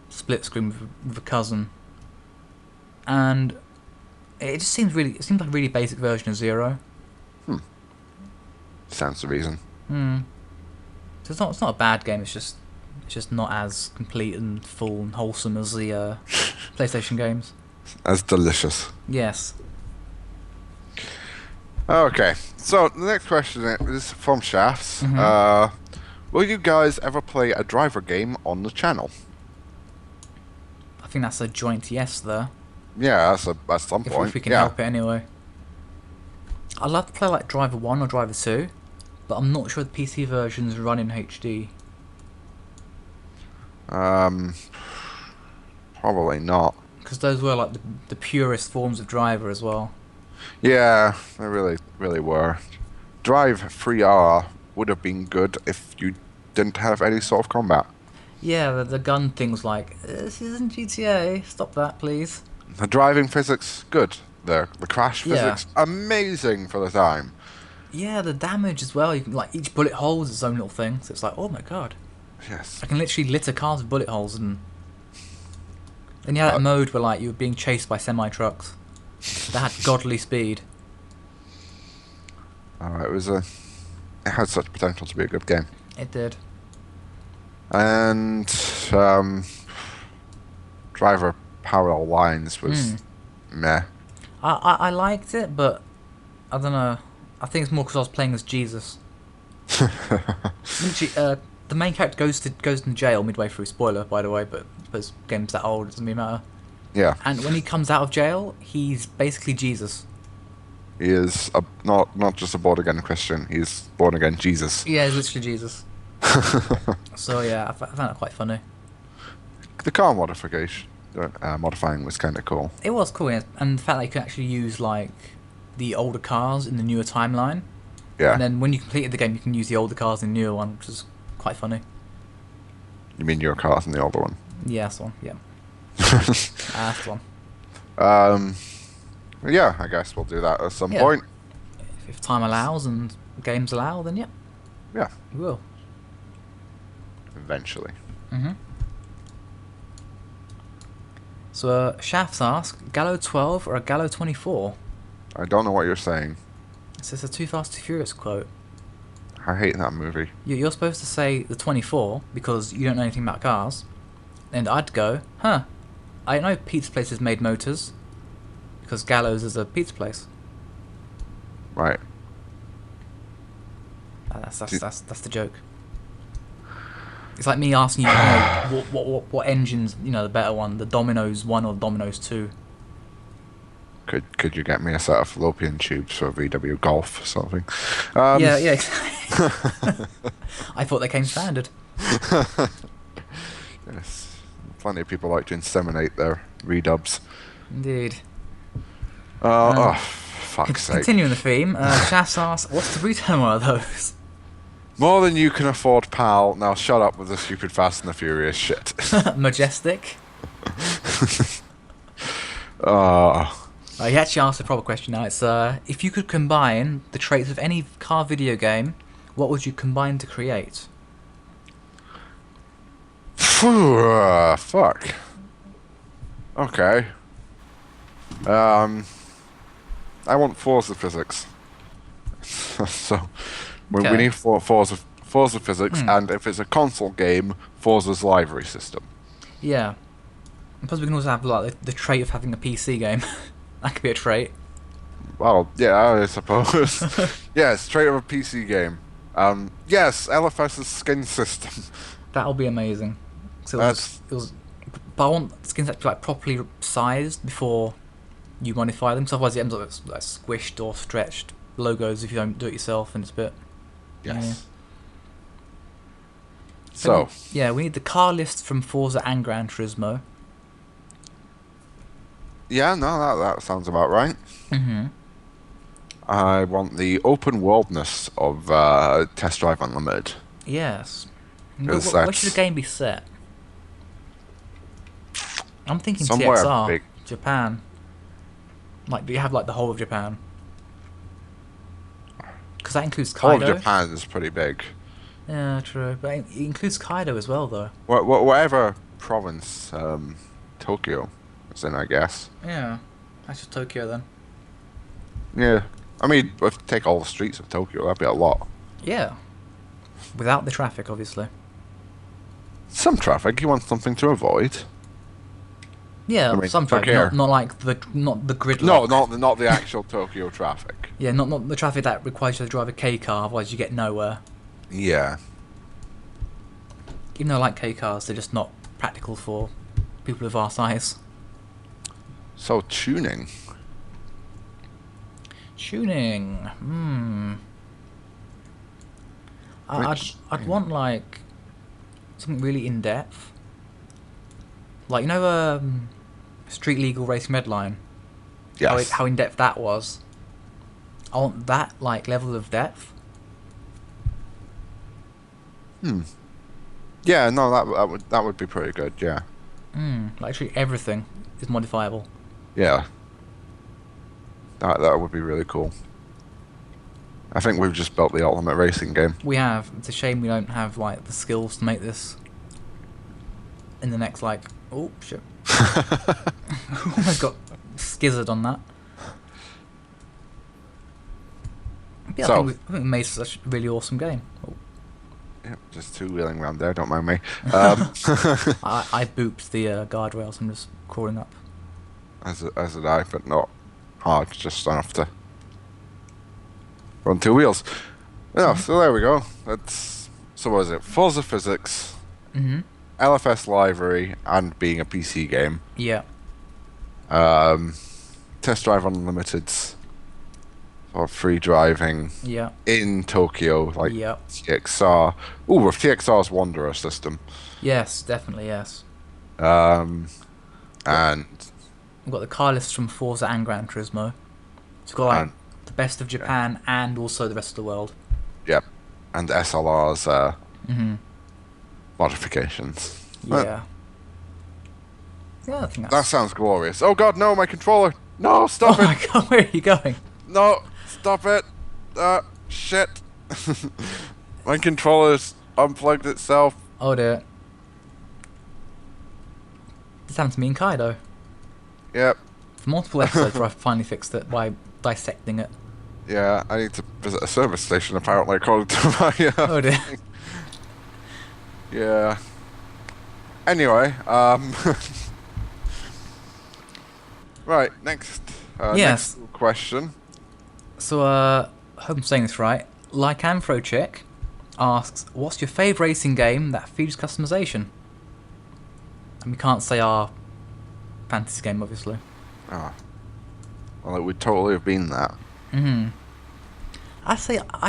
Speaker 1: split screen with a cousin, and it just seems like a really basic version of 0.
Speaker 2: Stands to reason.
Speaker 1: Hmm. So it's not a bad game. It's just not as complete and full and wholesome as the PlayStation games.
Speaker 2: As delicious.
Speaker 1: Yes.
Speaker 2: Okay, so the next question is from Shafts. Will you guys ever play a driver game on the channel?
Speaker 1: I think that's a joint yes there.
Speaker 2: Yeah, that's at some point.
Speaker 1: If we can help it anyway. I'd love to play like Driver 1 or Driver 2, but I'm not sure the PC versions run in HD.
Speaker 2: Probably not.
Speaker 1: Because those were like the purest forms of Driver as well.
Speaker 2: Yeah, they really, really were. Drive 3R would have been good if you didn't have any sort of combat.
Speaker 1: Yeah, the gun thing's like, this isn't GTA, stop that please.
Speaker 2: The driving physics, good. The crash physics, amazing for the time.
Speaker 1: Yeah, the damage as well. You can, like, each bullet holds its own little thing, so it's like, oh my god.
Speaker 2: Yes.
Speaker 1: I can literally litter cars with bullet holes, and then you had that mode where like you were being chased by semi-trucks that had godly speed.
Speaker 2: It had such potential to be a good game.
Speaker 1: It did.
Speaker 2: And Driver Parallel Lines was meh.
Speaker 1: I liked it, but I don't know. I think it's more because I was playing as Jesus. Literally, the main character goes into jail midway through. Spoiler, by the way, but because game's that old, it doesn't really matter.
Speaker 2: Yeah.
Speaker 1: And when he comes out of jail, he's basically Jesus.
Speaker 2: He is not just a born again Christian. He's born again Jesus.
Speaker 1: Yeah, he's literally Jesus. So yeah, I found that quite funny.
Speaker 2: The car modifying was kind of cool.
Speaker 1: It was cool, yeah. And the fact that you could actually use like the older cars in the newer timeline.
Speaker 2: Yeah.
Speaker 1: And then when you completed the game, you can use the older cars in the newer one, which is quite funny.
Speaker 2: You mean your car's in the older one?
Speaker 1: Yeah, that's the one. Yeah. That's the one.
Speaker 2: Yeah, I guess we'll do that at some point.
Speaker 1: If time allows and games allow, then yeah.
Speaker 2: Yeah.
Speaker 1: We will.
Speaker 2: Eventually.
Speaker 1: So Shafts asks, Gallo 12 or a Gallo 24?
Speaker 2: I don't know what you're saying.
Speaker 1: This is a Too Fast Too Furious quote.
Speaker 2: I hate that movie.
Speaker 1: You're supposed to say the 24 because you don't know anything about cars. And I'd go, I don't know pizza places made motors. Because Gallo's is a pizza place.
Speaker 2: Right.
Speaker 1: That's the joke. It's like me asking you, what engine's the better one, the Domino's 1 or the Domino's 2.
Speaker 2: Could you get me a set of fallopian tubes for VW Golf or something?
Speaker 1: Yeah. I thought they came standard.
Speaker 2: Yes. Plenty of people like to inseminate their redubs.
Speaker 1: Indeed.
Speaker 2: Fuck's sake.
Speaker 1: Continuing the theme, Shafts asks, what's the retail one of those?
Speaker 2: More than you can afford, pal. Now shut up with the stupid Fast and the Furious shit.
Speaker 1: Majestic. He actually asked a proper question now. It's if you could combine the traits of any car video game, what would you combine to create?
Speaker 2: Fuck. Okay. I want Forza physics. So we need Forza physics, and if it's a console game, Forza's livery system.
Speaker 1: Yeah. And plus we can also have like the trait of having a PC game. That could be a trait.
Speaker 2: Well, yeah, I suppose. Yes, trait of a PC game. Yes, LFS's skin system.
Speaker 1: That'll be amazing. So but I want skins that be like properly sized before you modify them. So otherwise it ends up like squished or stretched logos if you don't do it yourself, and it's a bit.
Speaker 2: Yes.
Speaker 1: Yeah.
Speaker 2: So.
Speaker 1: Yeah, we need the car list from Forza and Gran Turismo.
Speaker 2: Yeah, no, that sounds about right. I want the open worldness of Test Drive Unlimited.
Speaker 1: Yes. Where should the game be set? I'm thinking
Speaker 2: somewhere
Speaker 1: TXR,
Speaker 2: big.
Speaker 1: Japan. Like, do you have like the whole of Japan? Because that includes Kaido.
Speaker 2: All of Japan is pretty big.
Speaker 1: Yeah, true. But it includes Kaido as well, though.
Speaker 2: Whatever province Tokyo is in, I guess.
Speaker 1: Yeah, that's just Tokyo then.
Speaker 2: Yeah. I mean, if you take all the streets of Tokyo, that'd be a lot.
Speaker 1: Yeah. Without the traffic, obviously.
Speaker 2: Some traffic. You want something to avoid.
Speaker 1: Yeah,
Speaker 2: I mean,
Speaker 1: some traffic,
Speaker 2: Tokyo.
Speaker 1: not like not the
Speaker 2: No,
Speaker 1: gridlock.
Speaker 2: not the actual Tokyo traffic.
Speaker 1: Yeah, not the traffic that requires you to drive a K car, otherwise you get nowhere.
Speaker 2: Yeah.
Speaker 1: Even though I like K cars, they're just not practical for people of our size.
Speaker 2: So tuning.
Speaker 1: Tuning. I'd want like something really in depth. Like Street Legal Racing Redline.
Speaker 2: Yes.
Speaker 1: How in depth that was. I want that like level of depth.
Speaker 2: Yeah, no, that would be pretty good. Yeah.
Speaker 1: Like literally everything is modifiable.
Speaker 2: Yeah. That would be really cool. I think we've just built the ultimate racing game.
Speaker 1: We have. It's a shame we don't have like the skills to make this in the next like. Oh shit! Almost got skizzed on that. But yeah,
Speaker 2: So-
Speaker 1: I think we made such a really awesome game. Oh,
Speaker 2: Yep, just two wheeling around there. Don't mind me.
Speaker 1: I booped the guardrails. I'm just crawling up.
Speaker 2: As did I, but not hard. Just enough to run two wheels. Yeah. So there we go. So what is it? Forza Physics,
Speaker 1: Mm-hmm.
Speaker 2: LFS Library, and being a PC game.
Speaker 1: Yeah.
Speaker 2: Test Drive Unlimited, or free driving
Speaker 1: Yeah.
Speaker 2: in Tokyo, like
Speaker 1: Yeah.
Speaker 2: TXR. Ooh, with TXR's Wanderer system.
Speaker 1: Yes, definitely yes.
Speaker 2: And
Speaker 1: We've got the car lists from Forza and Gran Turismo. So we've got like
Speaker 2: And-
Speaker 1: the best of Japan and also the rest of the world.
Speaker 2: yep, and SLR's
Speaker 1: Mm-hmm.
Speaker 2: modifications.
Speaker 1: Yeah. Yeah, I think
Speaker 2: That
Speaker 1: that's.
Speaker 2: sounds glorious. Oh god, no, my controller! No, stop
Speaker 1: Oh
Speaker 2: it!
Speaker 1: my god, where are you going?
Speaker 2: No, stop it! Shit! My controller's unplugged itself.
Speaker 1: Oh dear. This happened to me in Kaido.
Speaker 2: Yep.
Speaker 1: For multiple episodes where I finally fixed it by dissecting it.
Speaker 2: Yeah, I need to visit a service station apparently, according to my.
Speaker 1: Oh dear.
Speaker 2: Yeah. Anyway, right, next.
Speaker 1: Yes.
Speaker 2: Next question.
Speaker 1: So, I hope I'm saying this right. Lycanthrochick asks, what's your favourite racing game that features customization? And we can't say our fantasy game, obviously.
Speaker 2: Oh. Well, it would totally have been that.
Speaker 1: I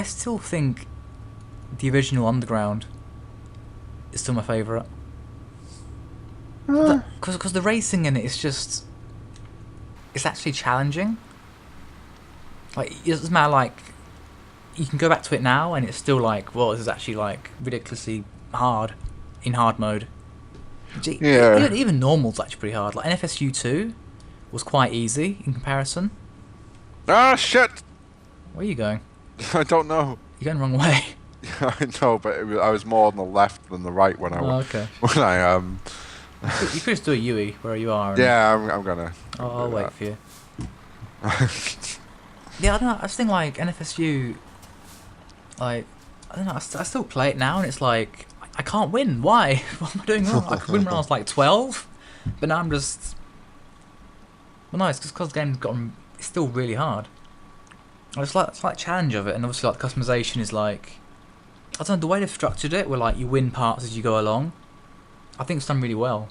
Speaker 1: still think the original Underground is still my favourite. Because the racing in it is just... It's actually challenging. Like, it doesn't matter, like... You can go back to it now and it's still like, well, this is actually like ridiculously hard in hard mode.
Speaker 2: Yeah.
Speaker 1: Even normal's actually pretty hard. Like NFSU 2 was quite easy in comparison.
Speaker 2: Ah, shit!
Speaker 1: Where are you going?
Speaker 2: I don't know.
Speaker 1: You're going the wrong way.
Speaker 2: I know, but I was more on the left than the right when I
Speaker 1: Oh, okay.
Speaker 2: when I
Speaker 1: You could just do a UE where you are. And
Speaker 2: Yeah, I'm gonna.
Speaker 1: I'll
Speaker 2: do
Speaker 1: wait
Speaker 2: that.
Speaker 1: for you. Yeah, I don't know. I just think like NFSU, like I don't know. I still play it now, and it's like I can't win. Why? What am I doing wrong? I could win when I was like 12, but now I'm just. Well, no, it's because the game's gotten. It's still really hard. It's like challenge of it, and obviously like the customization is like. I don't know the way they've structured it, where like you win parts as you go along. I think it's done really well.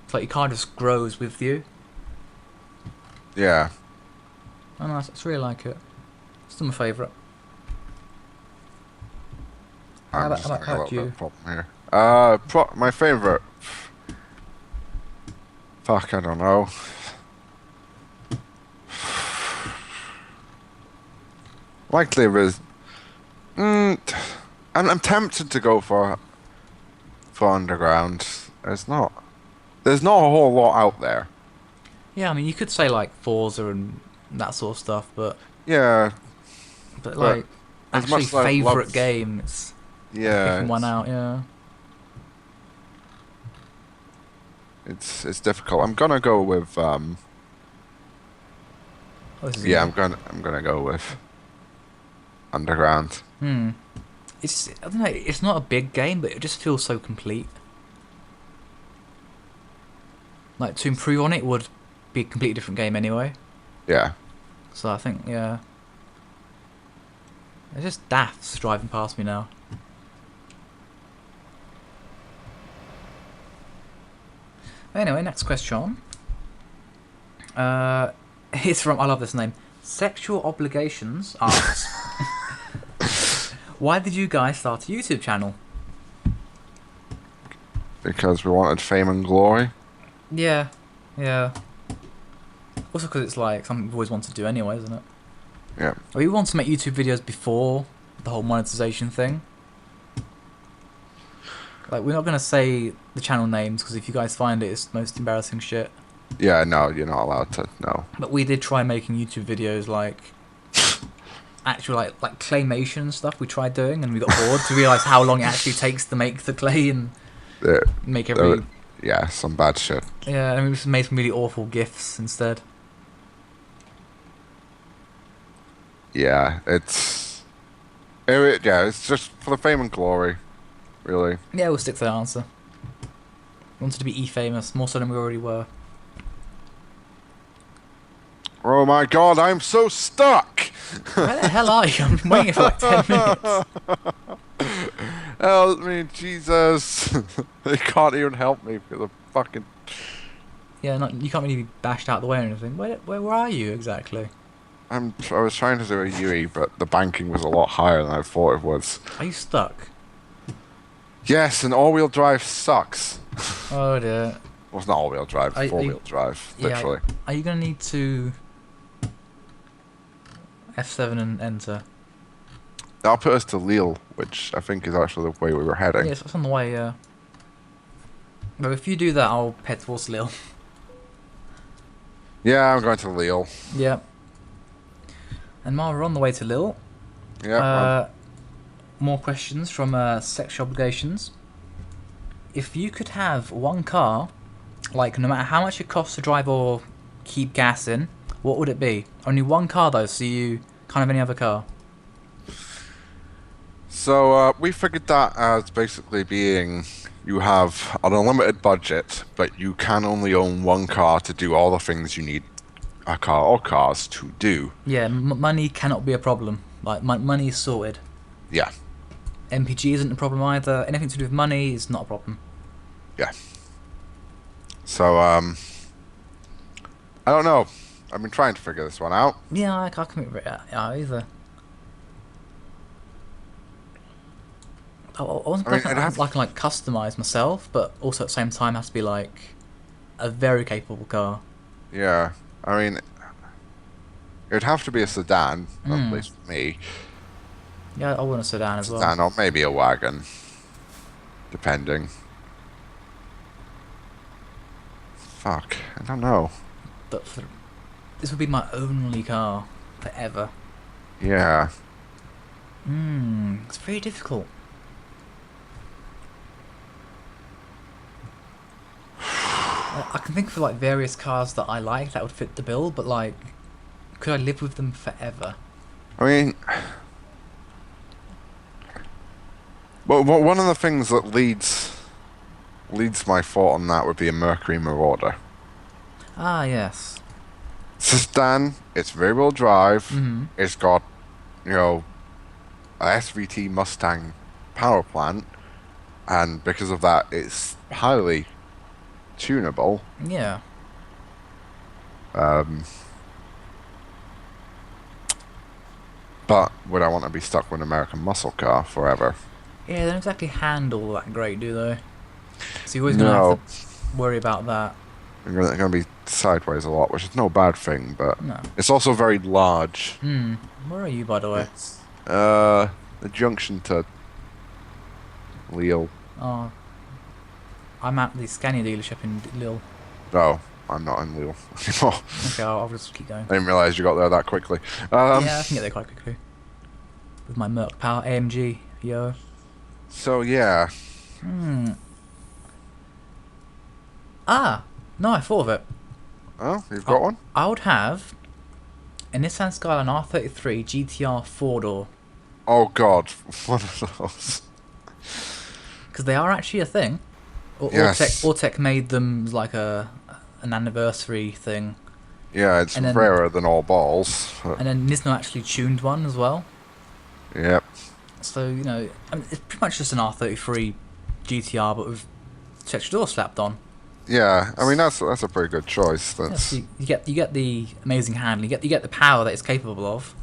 Speaker 1: It's like your car just grows with you.
Speaker 2: Yeah.
Speaker 1: I don't know, I just really like it. It's still my favourite. How
Speaker 2: I'm
Speaker 1: about-
Speaker 2: just
Speaker 1: how about
Speaker 2: having a little
Speaker 1: you?
Speaker 2: bit of a problem here. My favorite. Fuck, I don't know. Likely is. I'm tempted to go for Underground. There's not a whole lot out there.
Speaker 1: Yeah, I mean, you could say like Forza and that sort of stuff, but
Speaker 2: Yeah,
Speaker 1: like
Speaker 2: as
Speaker 1: actually
Speaker 2: much as I
Speaker 1: favourite
Speaker 2: love-
Speaker 1: game, it's
Speaker 2: yeah.
Speaker 1: picking one out. Yeah.
Speaker 2: It's difficult. I'm gonna go with
Speaker 1: Oh, this is
Speaker 2: yeah.
Speaker 1: easy.
Speaker 2: I'm gonna go with Underground.
Speaker 1: It's, I don't know, it's not a big game, but it just feels so complete. Like, to improve on it would be a completely different game anyway.
Speaker 2: Yeah.
Speaker 1: So I think, yeah. It's just daft's driving past me now. Anyway, next question. It's from, I love this name, Sexual Obligations asks, why did you guys start a YouTube channel?
Speaker 2: Because we wanted fame and glory.
Speaker 1: Yeah, yeah. Also because it's like something we've always wanted to do anyway, isn't it?
Speaker 2: Yeah.
Speaker 1: We want to make YouTube videos before the whole monetization thing. Like, we're not going to say the channel names, because if you guys find it, it's the most embarrassing shit.
Speaker 2: Yeah, no, you're not allowed to, no.
Speaker 1: But we did try making YouTube videos, like, actual, like claymation and stuff we tried doing, and we got bored to realise how long it actually takes to make the clay and make every...
Speaker 2: Yeah, some bad shit.
Speaker 1: Yeah, and we just made some really awful GIFs instead.
Speaker 2: Yeah, it's just for the fame and glory, really.
Speaker 1: Yeah, we'll stick to that answer. We wanted to be E-famous, more so than we already were.
Speaker 2: Oh my god, I'm so stuck!
Speaker 1: Where the hell are you? I'm waiting for like 10 minutes.
Speaker 2: Help me, Jesus! They can't even help me because of fucking...
Speaker 1: Yeah, you can't really be bashed out of the way or anything. Where are you exactly?
Speaker 2: I was trying to do a UE, but the banking was a lot higher than I thought it was.
Speaker 1: Are you stuck?
Speaker 2: Yes, and all-wheel drive sucks.
Speaker 1: Oh dear.
Speaker 2: Well, it's not all-wheel drive, four-wheel drive, literally.
Speaker 1: Yeah, are you going to need to... F7 and enter?
Speaker 2: That'll put us to Lille, which I think is actually the way we were heading.
Speaker 1: Yes, it's on the way, yeah. But if you do that, I'll head towards Lille.
Speaker 2: Yeah, I'm going to Lille.
Speaker 1: Yeah. And while we're on the way to Lille, more questions from Sexual Obligations. If you could have one car, like no matter how much it costs to drive or keep gas in, what would it be? Only one car though, so you can't have any other car.
Speaker 2: So we figured that as basically being you have an unlimited budget, but you can only own one car to do all the things you need a car or cars to do.
Speaker 1: Yeah, money cannot be a problem. Like, money is sorted.
Speaker 2: Yeah.
Speaker 1: MPG isn't a problem either. Anything to do with money is not a problem.
Speaker 2: Yeah. So, I don't know. I've been trying to figure this one out.
Speaker 1: Yeah, I can't commit it either. I wasn't I can like customize myself, but also at the same time has to be like a very capable car.
Speaker 2: Yeah, I mean, it would have to be a sedan, at least for me.
Speaker 1: Yeah, I want a sedan as well.
Speaker 2: Sedan or maybe a wagon, depending. Fuck, I don't know.
Speaker 1: But this would be my only car forever.
Speaker 2: Yeah.
Speaker 1: It's very difficult. I can think of like various cars that I like that would fit the bill, but like, could I live with them forever?
Speaker 2: I mean, well, one of the things that leads my thought on that would be a Mercury Marauder.
Speaker 1: Ah, yes.
Speaker 2: Sedan, it's rear-wheel drive.
Speaker 1: Mm-hmm.
Speaker 2: It's got, you know, a SVT Mustang power plant, and because of that, it's highly tunable.
Speaker 1: Yeah.
Speaker 2: But would I want to be stuck with an American muscle car forever?
Speaker 1: Yeah, they don't exactly handle that great, do they? So you're always going to have to worry about that.
Speaker 2: They're going to be sideways a lot, which is no bad thing, but
Speaker 1: no.
Speaker 2: It's also very large.
Speaker 1: Where are you, by the way?
Speaker 2: It's, the junction to Lille.
Speaker 1: Oh. I'm at the Scania dealership in Lille.
Speaker 2: No, I'm not in Lille anymore.
Speaker 1: Okay, I'll just keep going.
Speaker 2: I didn't realise you got there that quickly.
Speaker 1: Yeah, I can get there quite quickly. With my Merc Power AMG, yo.
Speaker 2: So, yeah.
Speaker 1: Ah! No, I thought of it.
Speaker 2: Oh, you've got one?
Speaker 1: I would have a Nissan Skyline R33 GTR 4-door.
Speaker 2: Oh God, one of those.
Speaker 1: Because they are actually a thing.
Speaker 2: Yes.
Speaker 1: Ortec made them as like an anniversary thing.
Speaker 2: Yeah, it's
Speaker 1: And then
Speaker 2: rarer than all balls.
Speaker 1: and then Nismo actually tuned one as well.
Speaker 2: Yep.
Speaker 1: So, I mean, it's pretty much just an R33 GTR, but with texture door slapped on.
Speaker 2: Yeah, I mean that's a pretty good choice.
Speaker 1: Yeah,
Speaker 2: That's
Speaker 1: so you get the amazing handling, you get the power that it's capable of.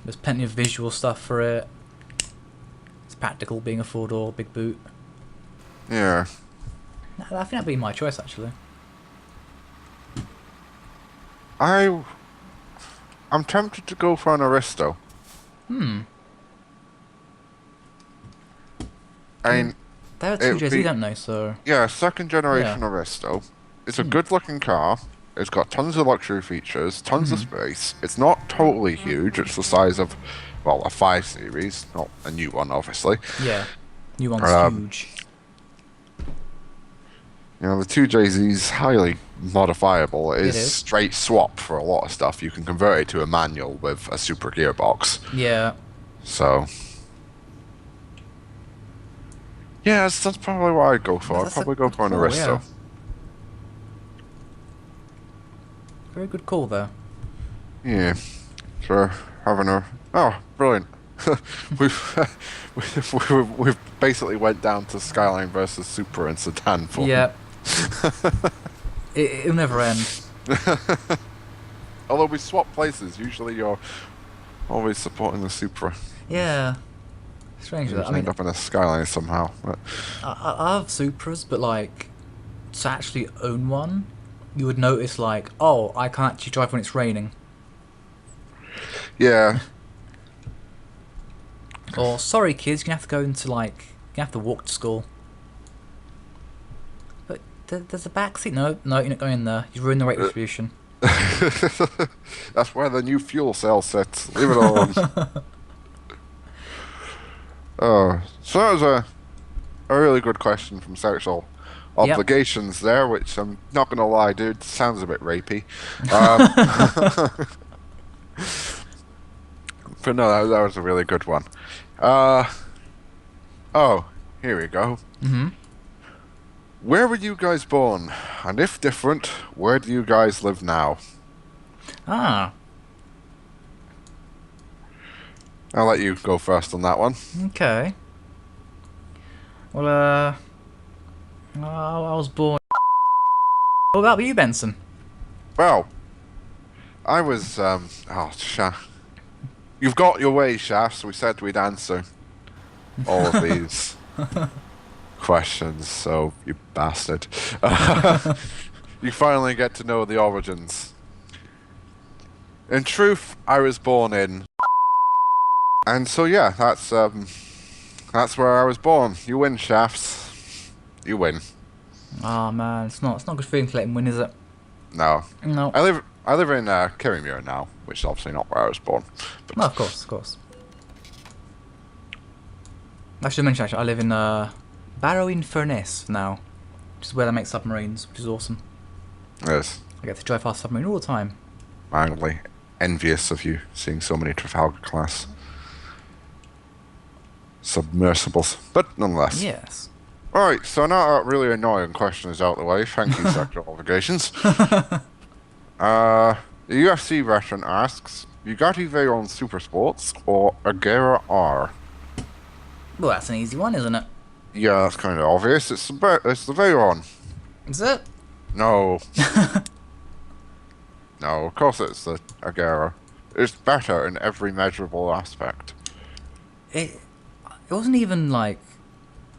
Speaker 1: There's plenty of visual stuff for it. It's practical, being a 4-door, big boot.
Speaker 2: yeah.
Speaker 1: I think that'd be my choice, actually.
Speaker 2: I'm tempted to go for an Aristo.
Speaker 1: Hmm.
Speaker 2: I mean,
Speaker 1: They are two JZ, don't they? So
Speaker 2: yeah, second generation
Speaker 1: yeah.
Speaker 2: Aristo. It's a good looking car. It's got tons of luxury features, tons of space. It's not totally huge. It's the size of, well, a 5 Series, not a new one, obviously.
Speaker 1: Yeah, new one's huge.
Speaker 2: You know, the 2JZ's highly modifiable. It
Speaker 1: It is.
Speaker 2: straight swap for a lot of stuff. You can convert it to a manual with a super gearbox.
Speaker 1: Yeah.
Speaker 2: So, yeah, that's probably what I'd go for. I'd probably go for an Aristo.
Speaker 1: Yeah. Very good call, though.
Speaker 2: Yeah, for having a... Oh, brilliant. we've basically went down to Skyline versus Supra and Sedan form.
Speaker 1: Yeah. It'll never end.
Speaker 2: Although we swap places, usually you're always supporting the Supra.
Speaker 1: Yeah. Strange
Speaker 2: You
Speaker 1: that. I mean,
Speaker 2: end up in a Skyline somehow. But
Speaker 1: I have Supras, but like, to actually own one, you would notice like, oh, I can't actually drive when it's raining.
Speaker 2: yeah,
Speaker 1: Or, sorry kids, you're gonna have to go into like, you have to walk to school. But there's a back seat. No, you're not going there. You ruined the weight distribution.
Speaker 2: that's where the new fuel cell sits. Leave it alone. Oh, so that was a really good question from Sexual Obligations there, which I'm not gonna lie, dude, sounds a bit rapey. But no, that was a really good one. Oh, here we go.
Speaker 1: Mm-hmm.
Speaker 2: Where were you guys born? And if different, where do you guys live now?
Speaker 1: Ah.
Speaker 2: I'll let you go first on that one.
Speaker 1: Okay. Well, I was born. What about you, Benson?
Speaker 2: Well, I was, You've got your way, Shafts. We said we'd answer all of these questions, so you bastard. You finally get to know the origins. In truth, I was born in... And so yeah, that's where I was born. You win, Shafts. You win.
Speaker 1: Oh man, it's not a good feeling to let him win, is it?
Speaker 2: No.
Speaker 1: No.
Speaker 2: I live in Kirriemuir now, which is obviously not where I was born. But
Speaker 1: No, of course. I should mention, I live in Barrow-in-Furness now, which is where they make submarines, which is awesome.
Speaker 2: yes,
Speaker 1: I get to drive past submarine all the time.
Speaker 2: mildly envious of you seeing so many Trafalgar class submersibles, but nonetheless.
Speaker 1: Yes.
Speaker 2: Alright, so now that really annoying question is out of the way. Thank you, Sexual Obligations. The UFC veteran asks, Bugatti Veyron Super Sports or Agera R?
Speaker 1: Well, that's an easy one, isn't it?
Speaker 2: Yeah, that's kind of obvious. It's the Veyron.
Speaker 1: Is it?
Speaker 2: No. No, of course it's the Agera. It's better in every measurable aspect.
Speaker 1: It wasn't even like...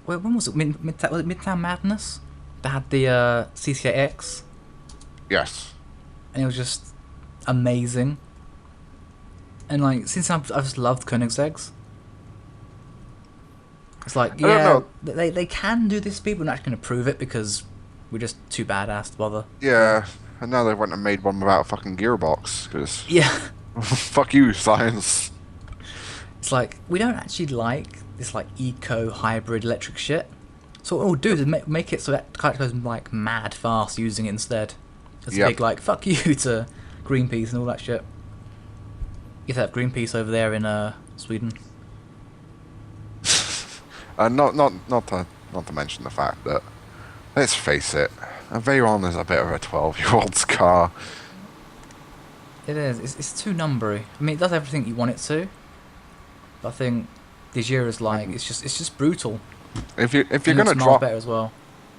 Speaker 1: Wait, when was it? Was it Midtown Madness? They had the CC8X,
Speaker 2: Yes.
Speaker 1: and it was just amazing. And like, since I've just loved Koenigsegg's, it's like,
Speaker 2: I don't know.
Speaker 1: they can do this speed, but we're not actually going to prove it because we're just too badass to bother.
Speaker 2: Yeah, and now they went and made one without a fucking gearbox, because...
Speaker 1: Yeah.
Speaker 2: fuck you, science.
Speaker 1: It's like, we don't actually like this like eco hybrid electric shit. So what we'll do is make it so that car goes like mad fast using it instead. It's a big like fuck you to Greenpeace and all that shit. You have to have Greenpeace over there in Sweden.
Speaker 2: Not to mention the fact that, let's face it, a Veyron is a bit of a 12-year-old's car.
Speaker 1: It is. It's too numbery. I mean, it does everything you want it to. But I think Dejira's like it's just brutal.
Speaker 2: If you're gonna drop
Speaker 1: better as well.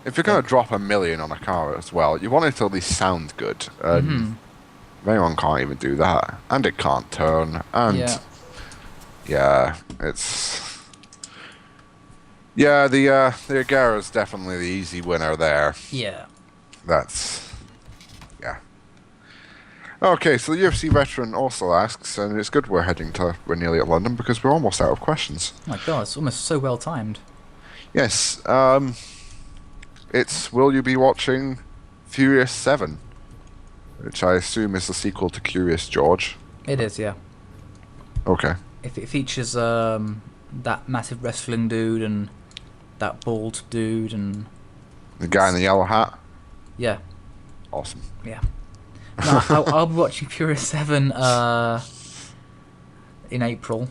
Speaker 2: If you're gonna drop $1 million on a car as well, you want it to at least sound good. Veyron can't even do that, and it can't turn. And it's the Agera is definitely the easy winner there.
Speaker 1: Yeah.
Speaker 2: Okay, so the UFC veteran also asks, and it's good we're nearly at London because we're almost out of questions.
Speaker 1: Oh my god, it's almost so well timed.
Speaker 2: Yes, it's will you be watching Furious 7? Which I assume is the sequel to Curious George.
Speaker 1: It is, yeah.
Speaker 2: Okay.
Speaker 1: If it features that massive wrestling dude and that bald dude and...
Speaker 2: The guy in the yellow hat?
Speaker 1: Yeah.
Speaker 2: Awesome.
Speaker 1: Yeah. No, I'll be watching Furious 7 in April.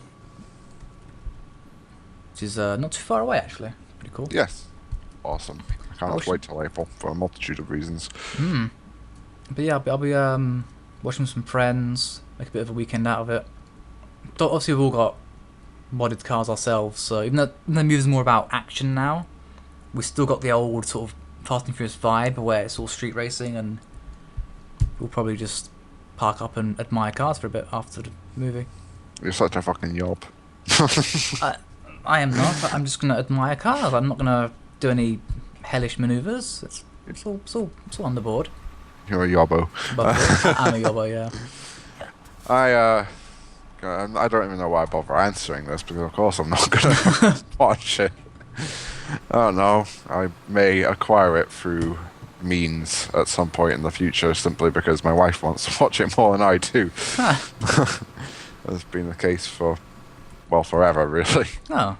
Speaker 1: Which is not too far away, actually. Pretty cool.
Speaker 2: Yes. Awesome. I can't wait till April for a multitude of reasons.
Speaker 1: But yeah, I'll be watching some friends, make a bit of a weekend out of it. Obviously, we've all got modded cars ourselves, so even though the movie's more about action now, we've still got the old sort of Fast and Furious vibe where it's all street racing, and we'll probably just park up and admire cars for a bit after the movie.
Speaker 2: You're such a fucking yob.
Speaker 1: I am not. I'm just going to admire cars. I'm not going to do any hellish manoeuvres. It's all on the board.
Speaker 2: You're a yobbo.
Speaker 1: I'm a yobbo, yeah.
Speaker 2: I don't even know why I bother answering this, because of course I'm not going to watch it. Oh no, I may acquire it through means at some point in the future, simply because my wife wants to watch it more than I do. That's been the case for, well, forever, really.
Speaker 1: Oh.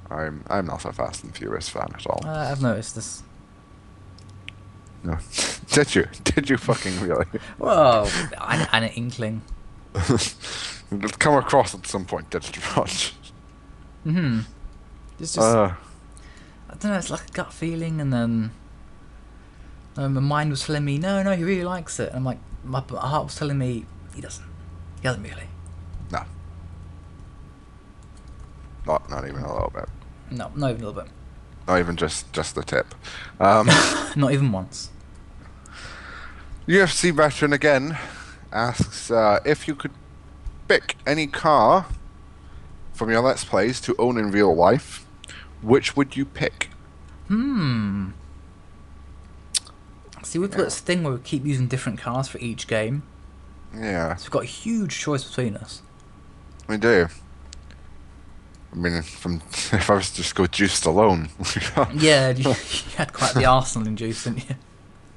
Speaker 2: I'm not a Fast and Furious fan at all.
Speaker 1: I've noticed this.
Speaker 2: No. Did you fucking really?
Speaker 1: Whoa, an inkling.
Speaker 2: It'll come across at some point, did it, Raj?
Speaker 1: It's just, I don't know, it's like a gut feeling, and then my mind was telling me, no, he really likes it. And I'm like, my heart was telling me, he doesn't really.
Speaker 2: No. Not even a little bit.
Speaker 1: No, not even a little bit.
Speaker 2: Not even just the tip.
Speaker 1: Not even once.
Speaker 2: UFC veteran again asks if you could pick any car from your Let's Plays to own in real life, which would you pick?
Speaker 1: See, we've got this thing where we keep using different cars for each game.
Speaker 2: Yeah.
Speaker 1: So we've got a huge choice between us.
Speaker 2: We do. I mean, if I was to just go juiced alone.
Speaker 1: Yeah, you had quite the arsenal in juice, didn't you?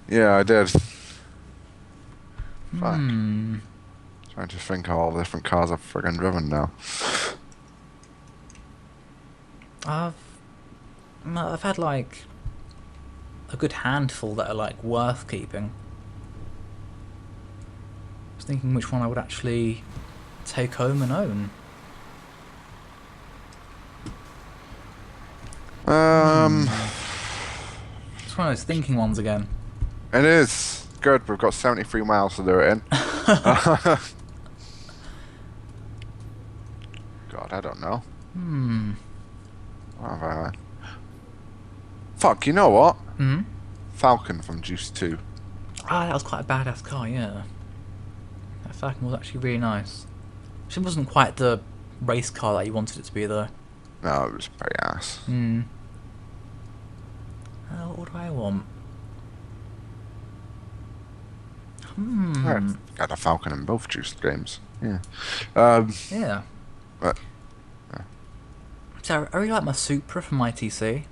Speaker 2: Yeah, I did. Fuck. Trying to think of all the different cars I've friggin' driven now.
Speaker 1: I've had like a good handful that are like worth keeping. I was thinking which one I would actually take home and own. It's one of those thinking ones again.
Speaker 2: It is. Good, we've got 73 miles to do it in. God, I don't know. What have I had? Fuck, you know what? Falcon from Juice 2.
Speaker 1: Ah, that was quite a badass car, yeah. That Falcon was actually really nice. It wasn't quite the race car that you wanted it to be, though.
Speaker 2: No, it was very ass.
Speaker 1: What do I want?
Speaker 2: I got a Falcon in both Juice games. Yeah.
Speaker 1: Yeah.
Speaker 2: But,
Speaker 1: So I really like my Supra from ITC.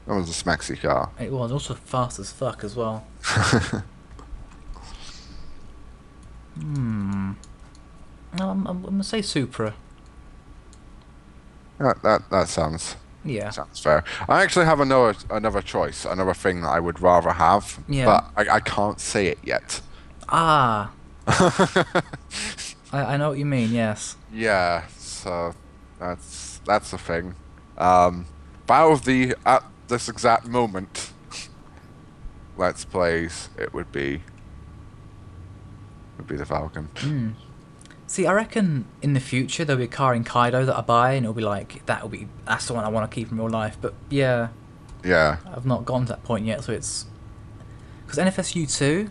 Speaker 2: that was a smaxy car.
Speaker 1: It was also fast as fuck as well. No, I'm gonna say Supra.
Speaker 2: That sounds fair. I actually have another choice, another thing that I would rather have, but I can't say it yet.
Speaker 1: Ah. I know what you mean. Yes.
Speaker 2: Yeah. So That's the thing. But out of the at this exact moment, Let's Plays, it would be the Falcon.
Speaker 1: Mm. See, I reckon in the future there'll be a car in Kaido that I buy, and it'll be like that's the one I want to keep in real life. But yeah,
Speaker 2: Yeah.
Speaker 1: I've not gotten to that point yet, so it's because NFSU 2,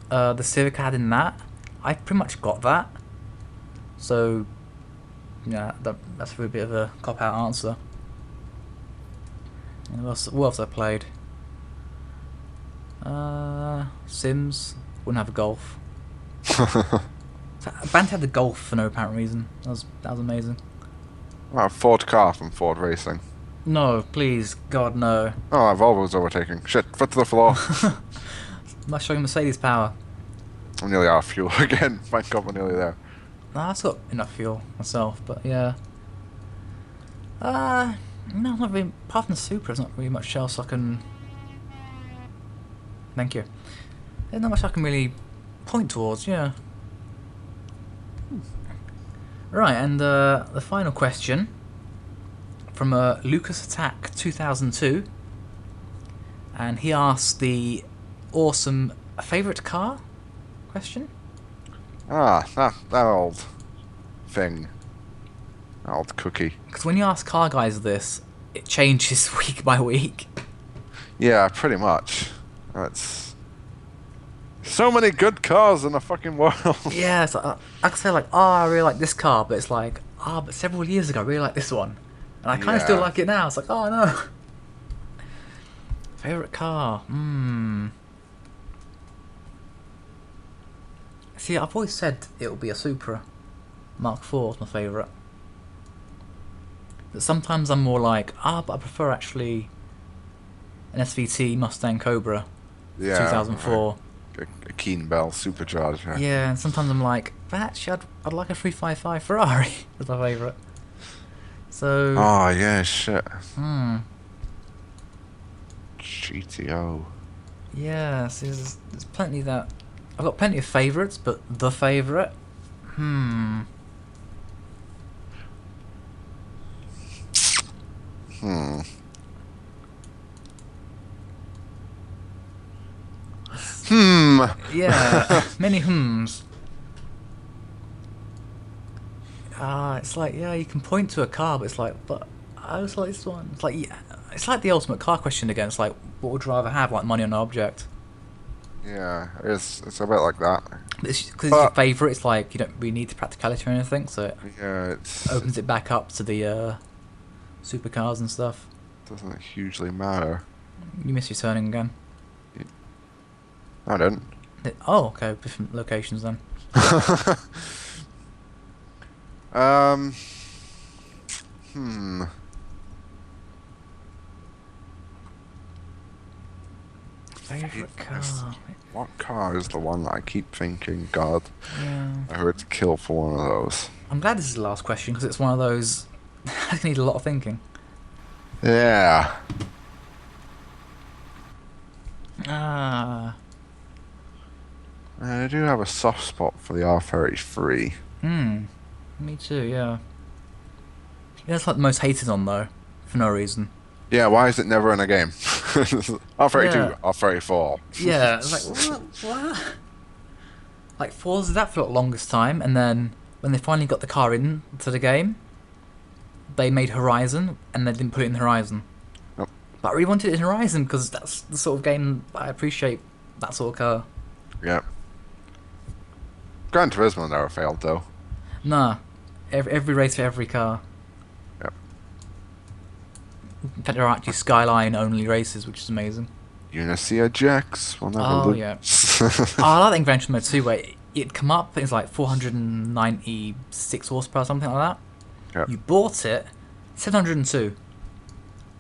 Speaker 1: the Civic I had in that, I pretty much got that. So yeah, that's a bit of a cop out answer. What else I played? Sims. Wouldn't have a Golf. Band had the Golf for no apparent reason. That was amazing.
Speaker 2: Oh, Ford car from Ford Racing.
Speaker 1: No, please, God, no.
Speaker 2: Oh, Volvo's overtaking. Shit, foot to the floor.
Speaker 1: Must show you Mercedes power.
Speaker 2: I'm nearly out of fuel again. Thank God we're nearly there.
Speaker 1: Nah, I've got enough fuel myself, but yeah. No, not really. Apart from the Supra, there's not really much else I can. Thank you. There's not much I can really point towards, yeah. Right, and the final question from Lucas Attack 2002, and he asked the awesome favourite car question.
Speaker 2: Ah, that old thing. That old cookie.
Speaker 1: Because when you ask car guys this, it changes week by week.
Speaker 2: Yeah, pretty much. That's so many good cars in the fucking world.
Speaker 1: Yeah, so I could say like, oh, I really like this car, but it's like, but several years ago I really liked this one, and I kind of still like it now. It's like, oh no. Favorite car? See, I've always said it will be a Supra. Mark IV is my favourite. But sometimes I'm more like, but I prefer actually an SVT Mustang Cobra, 2004.
Speaker 2: A Keen Bell supercharger.
Speaker 1: Yeah, and sometimes I'm like, but actually I'd like a 355 Ferrari as my favourite. So.
Speaker 2: Oh yeah, shit. GTO.
Speaker 1: Yeah, see, there's plenty that. I've got plenty of favourites, but the favourite? Yeah, many hms. It's like, yeah, you can point to a car, but it's like, but I was like this one. It's like, yeah, it's like the ultimate car question again. It's like, what would you rather have, like money or an object?
Speaker 2: Yeah, it's a bit like that.
Speaker 1: Because it's your favourite, it's like you don't really need the practicality or anything, so it opens it back up to the supercars and stuff.
Speaker 2: Doesn't hugely matter.
Speaker 1: You miss your turning again.
Speaker 2: I don't.
Speaker 1: Oh, okay, different locations then. Favorite car.
Speaker 2: What car is the one that I keep thinking, God,
Speaker 1: yeah,
Speaker 2: I would kill for one of those?
Speaker 1: I'm glad this is the last question because it's one of those I need a lot of thinking.
Speaker 2: Yeah. I do have a soft spot for the R33.
Speaker 1: Me too, yeah. Yeah, it's like the most hated on though, for no reason.
Speaker 2: Yeah, why is it never in a game? R32, yeah. R34.
Speaker 1: Yeah, it's like, what? Like, Forza did that for the longest time, and then when they finally got the car into the game, they made Horizon, and they didn't put it in Horizon.
Speaker 2: Nope.
Speaker 1: But I really wanted it in Horizon, because that's the sort of game I appreciate, that sort of car.
Speaker 2: Yeah. Gran Turismo never failed, though.
Speaker 1: Nah. Every race for every car.
Speaker 2: Yep.
Speaker 1: In fact, there are actually Skyline-only races, which is amazing.
Speaker 2: Unicea Jax will never
Speaker 1: lose.
Speaker 2: Yeah.
Speaker 1: I like that in Gran Turismo 2, where it'd come up, it's like 496 horsepower, something like that.
Speaker 2: Yep.
Speaker 1: You bought it, 702.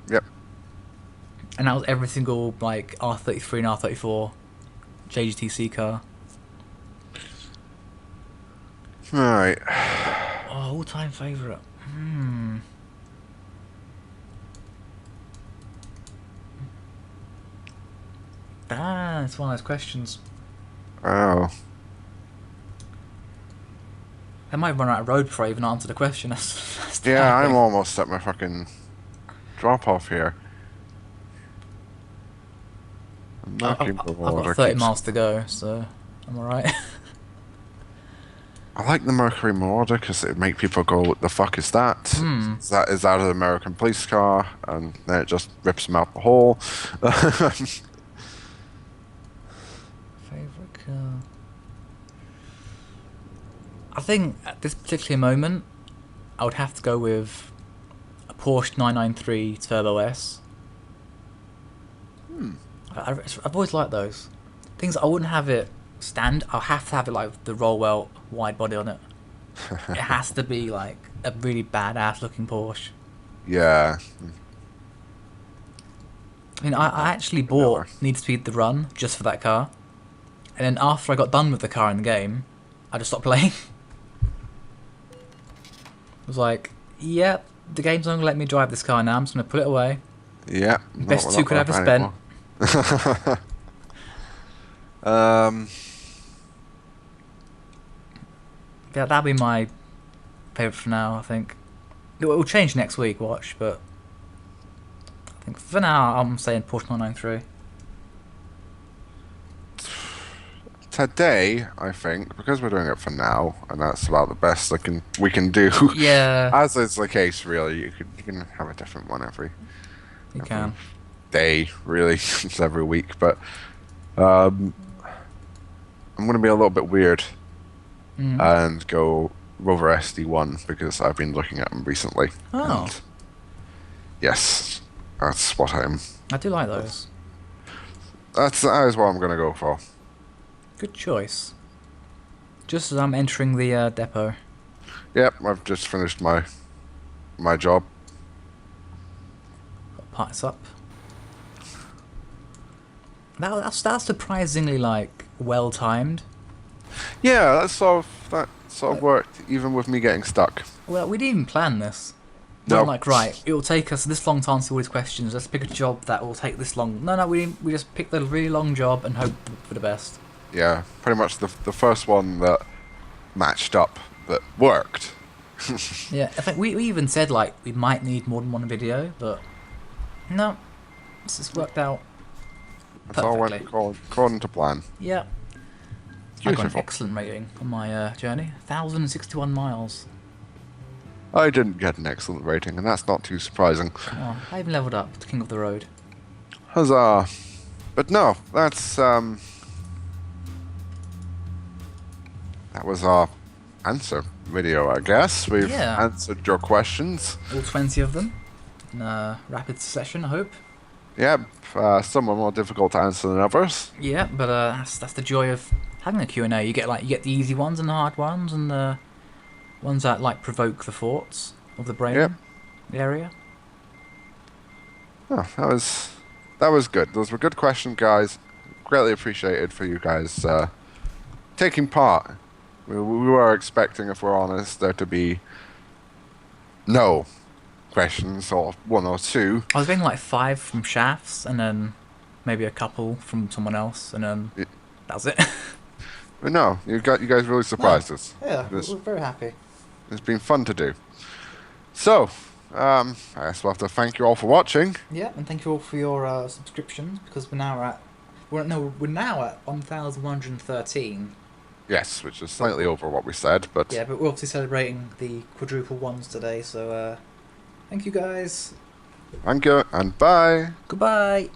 Speaker 2: Yep.
Speaker 1: And that was every single, like, R33 and R34 JGTC car.
Speaker 2: Alright.
Speaker 1: Oh, all-time favourite. It's one of those questions.
Speaker 2: Oh.
Speaker 1: I might run out of road before I even answer the question. That's
Speaker 2: Yeah, I'm
Speaker 1: happening.
Speaker 2: almost at my fucking drop off here. Mercury
Speaker 1: I've got
Speaker 2: Marauder
Speaker 1: 30
Speaker 2: keeps.
Speaker 1: miles to go, so I'm alright.
Speaker 2: I like the Mercury Marauder because it make people go, "What the fuck is that?
Speaker 1: Hmm.
Speaker 2: Is that an American police car?" And then it just rips them out the hole.
Speaker 1: Favorite car. I think at this particular moment, I would have to go with a Porsche 993 Turbo S. I've always liked those things. I wouldn't have it stand. I'll have to have it like the Rollwell wide body on it. It has to be like a really badass looking Porsche.
Speaker 2: Yeah.
Speaker 1: I mean, I actually bought Need for Speed The Run just for that car, and then after I got done with the car in the game, I just stopped playing. I was like, yep, the game's not gonna let me drive this car now. I'm just gonna put it away.
Speaker 2: Yeah.
Speaker 1: Best 2 could ever spent.
Speaker 2: um.
Speaker 1: Yeah, that'll be my favourite for now, I think. It will change next week, watch, but I think for now I'm saying Porsche 993.
Speaker 2: Today, I think, because we're doing it for now, and that's about the best we can do.
Speaker 1: Yeah.
Speaker 2: As is the case, really, you can have a different one every day, really, it's every week. But I'm going to be a little bit weird and go Rover SD1 because I've been looking at them recently.
Speaker 1: Oh.
Speaker 2: And yes, that's what
Speaker 1: I do like those.
Speaker 2: That is what I'm going to go for.
Speaker 1: Good choice. Just as I'm entering the depot.
Speaker 2: Yep, I've just finished my job.
Speaker 1: Got parts up. That's surprisingly like well timed.
Speaker 2: Yeah, that sort of worked, even with me getting stuck.
Speaker 1: Well, we didn't even plan this.
Speaker 2: No.
Speaker 1: Not like, right, it will take us this long to answer all these questions. Let's pick a job that will take this long. No, we didn't. We just picked a really long job and hope for the best.
Speaker 2: Yeah, pretty much the first one that matched up that worked.
Speaker 1: Yeah, I think we even said like we might need more than one video, but no, this has worked out
Speaker 2: It's all went according to plan.
Speaker 1: Yeah. I got an
Speaker 2: Beautiful.
Speaker 1: excellent rating on my journey. 1,061 miles.
Speaker 2: I didn't get an excellent rating, and that's not too surprising.
Speaker 1: Oh, I even leveled up to King of the Road.
Speaker 2: Huzzah! But no, that was our answer video, I guess. We've answered your questions.
Speaker 1: All 20 of them in rapid succession, I hope.
Speaker 2: Yep, some are more difficult to answer than others.
Speaker 1: Yeah, but that's the joy of having a Q&A. You get the easy ones and the hard ones, and the ones that like provoke the thoughts of the brain area.
Speaker 2: Oh, that was good. Those were good questions, guys. Greatly appreciated for you guys taking part. We were expecting, if we're honest, there to be no questions, or one or two.
Speaker 1: I was getting like 5 from Shafts, and then maybe a couple from someone else, and then that was it.
Speaker 2: But no, you guys really surprised us.
Speaker 1: Yeah, we're very happy.
Speaker 2: It's been fun to do. So, I guess we'll have to thank you all for watching.
Speaker 1: Yeah, and thank you all for your subscriptions, because we're now at 1,113.
Speaker 2: Yes, which is slightly over what we said, but
Speaker 1: yeah, but we're obviously celebrating the quadruple ones today, so thank you guys.
Speaker 2: Thank you, and bye.
Speaker 1: Goodbye.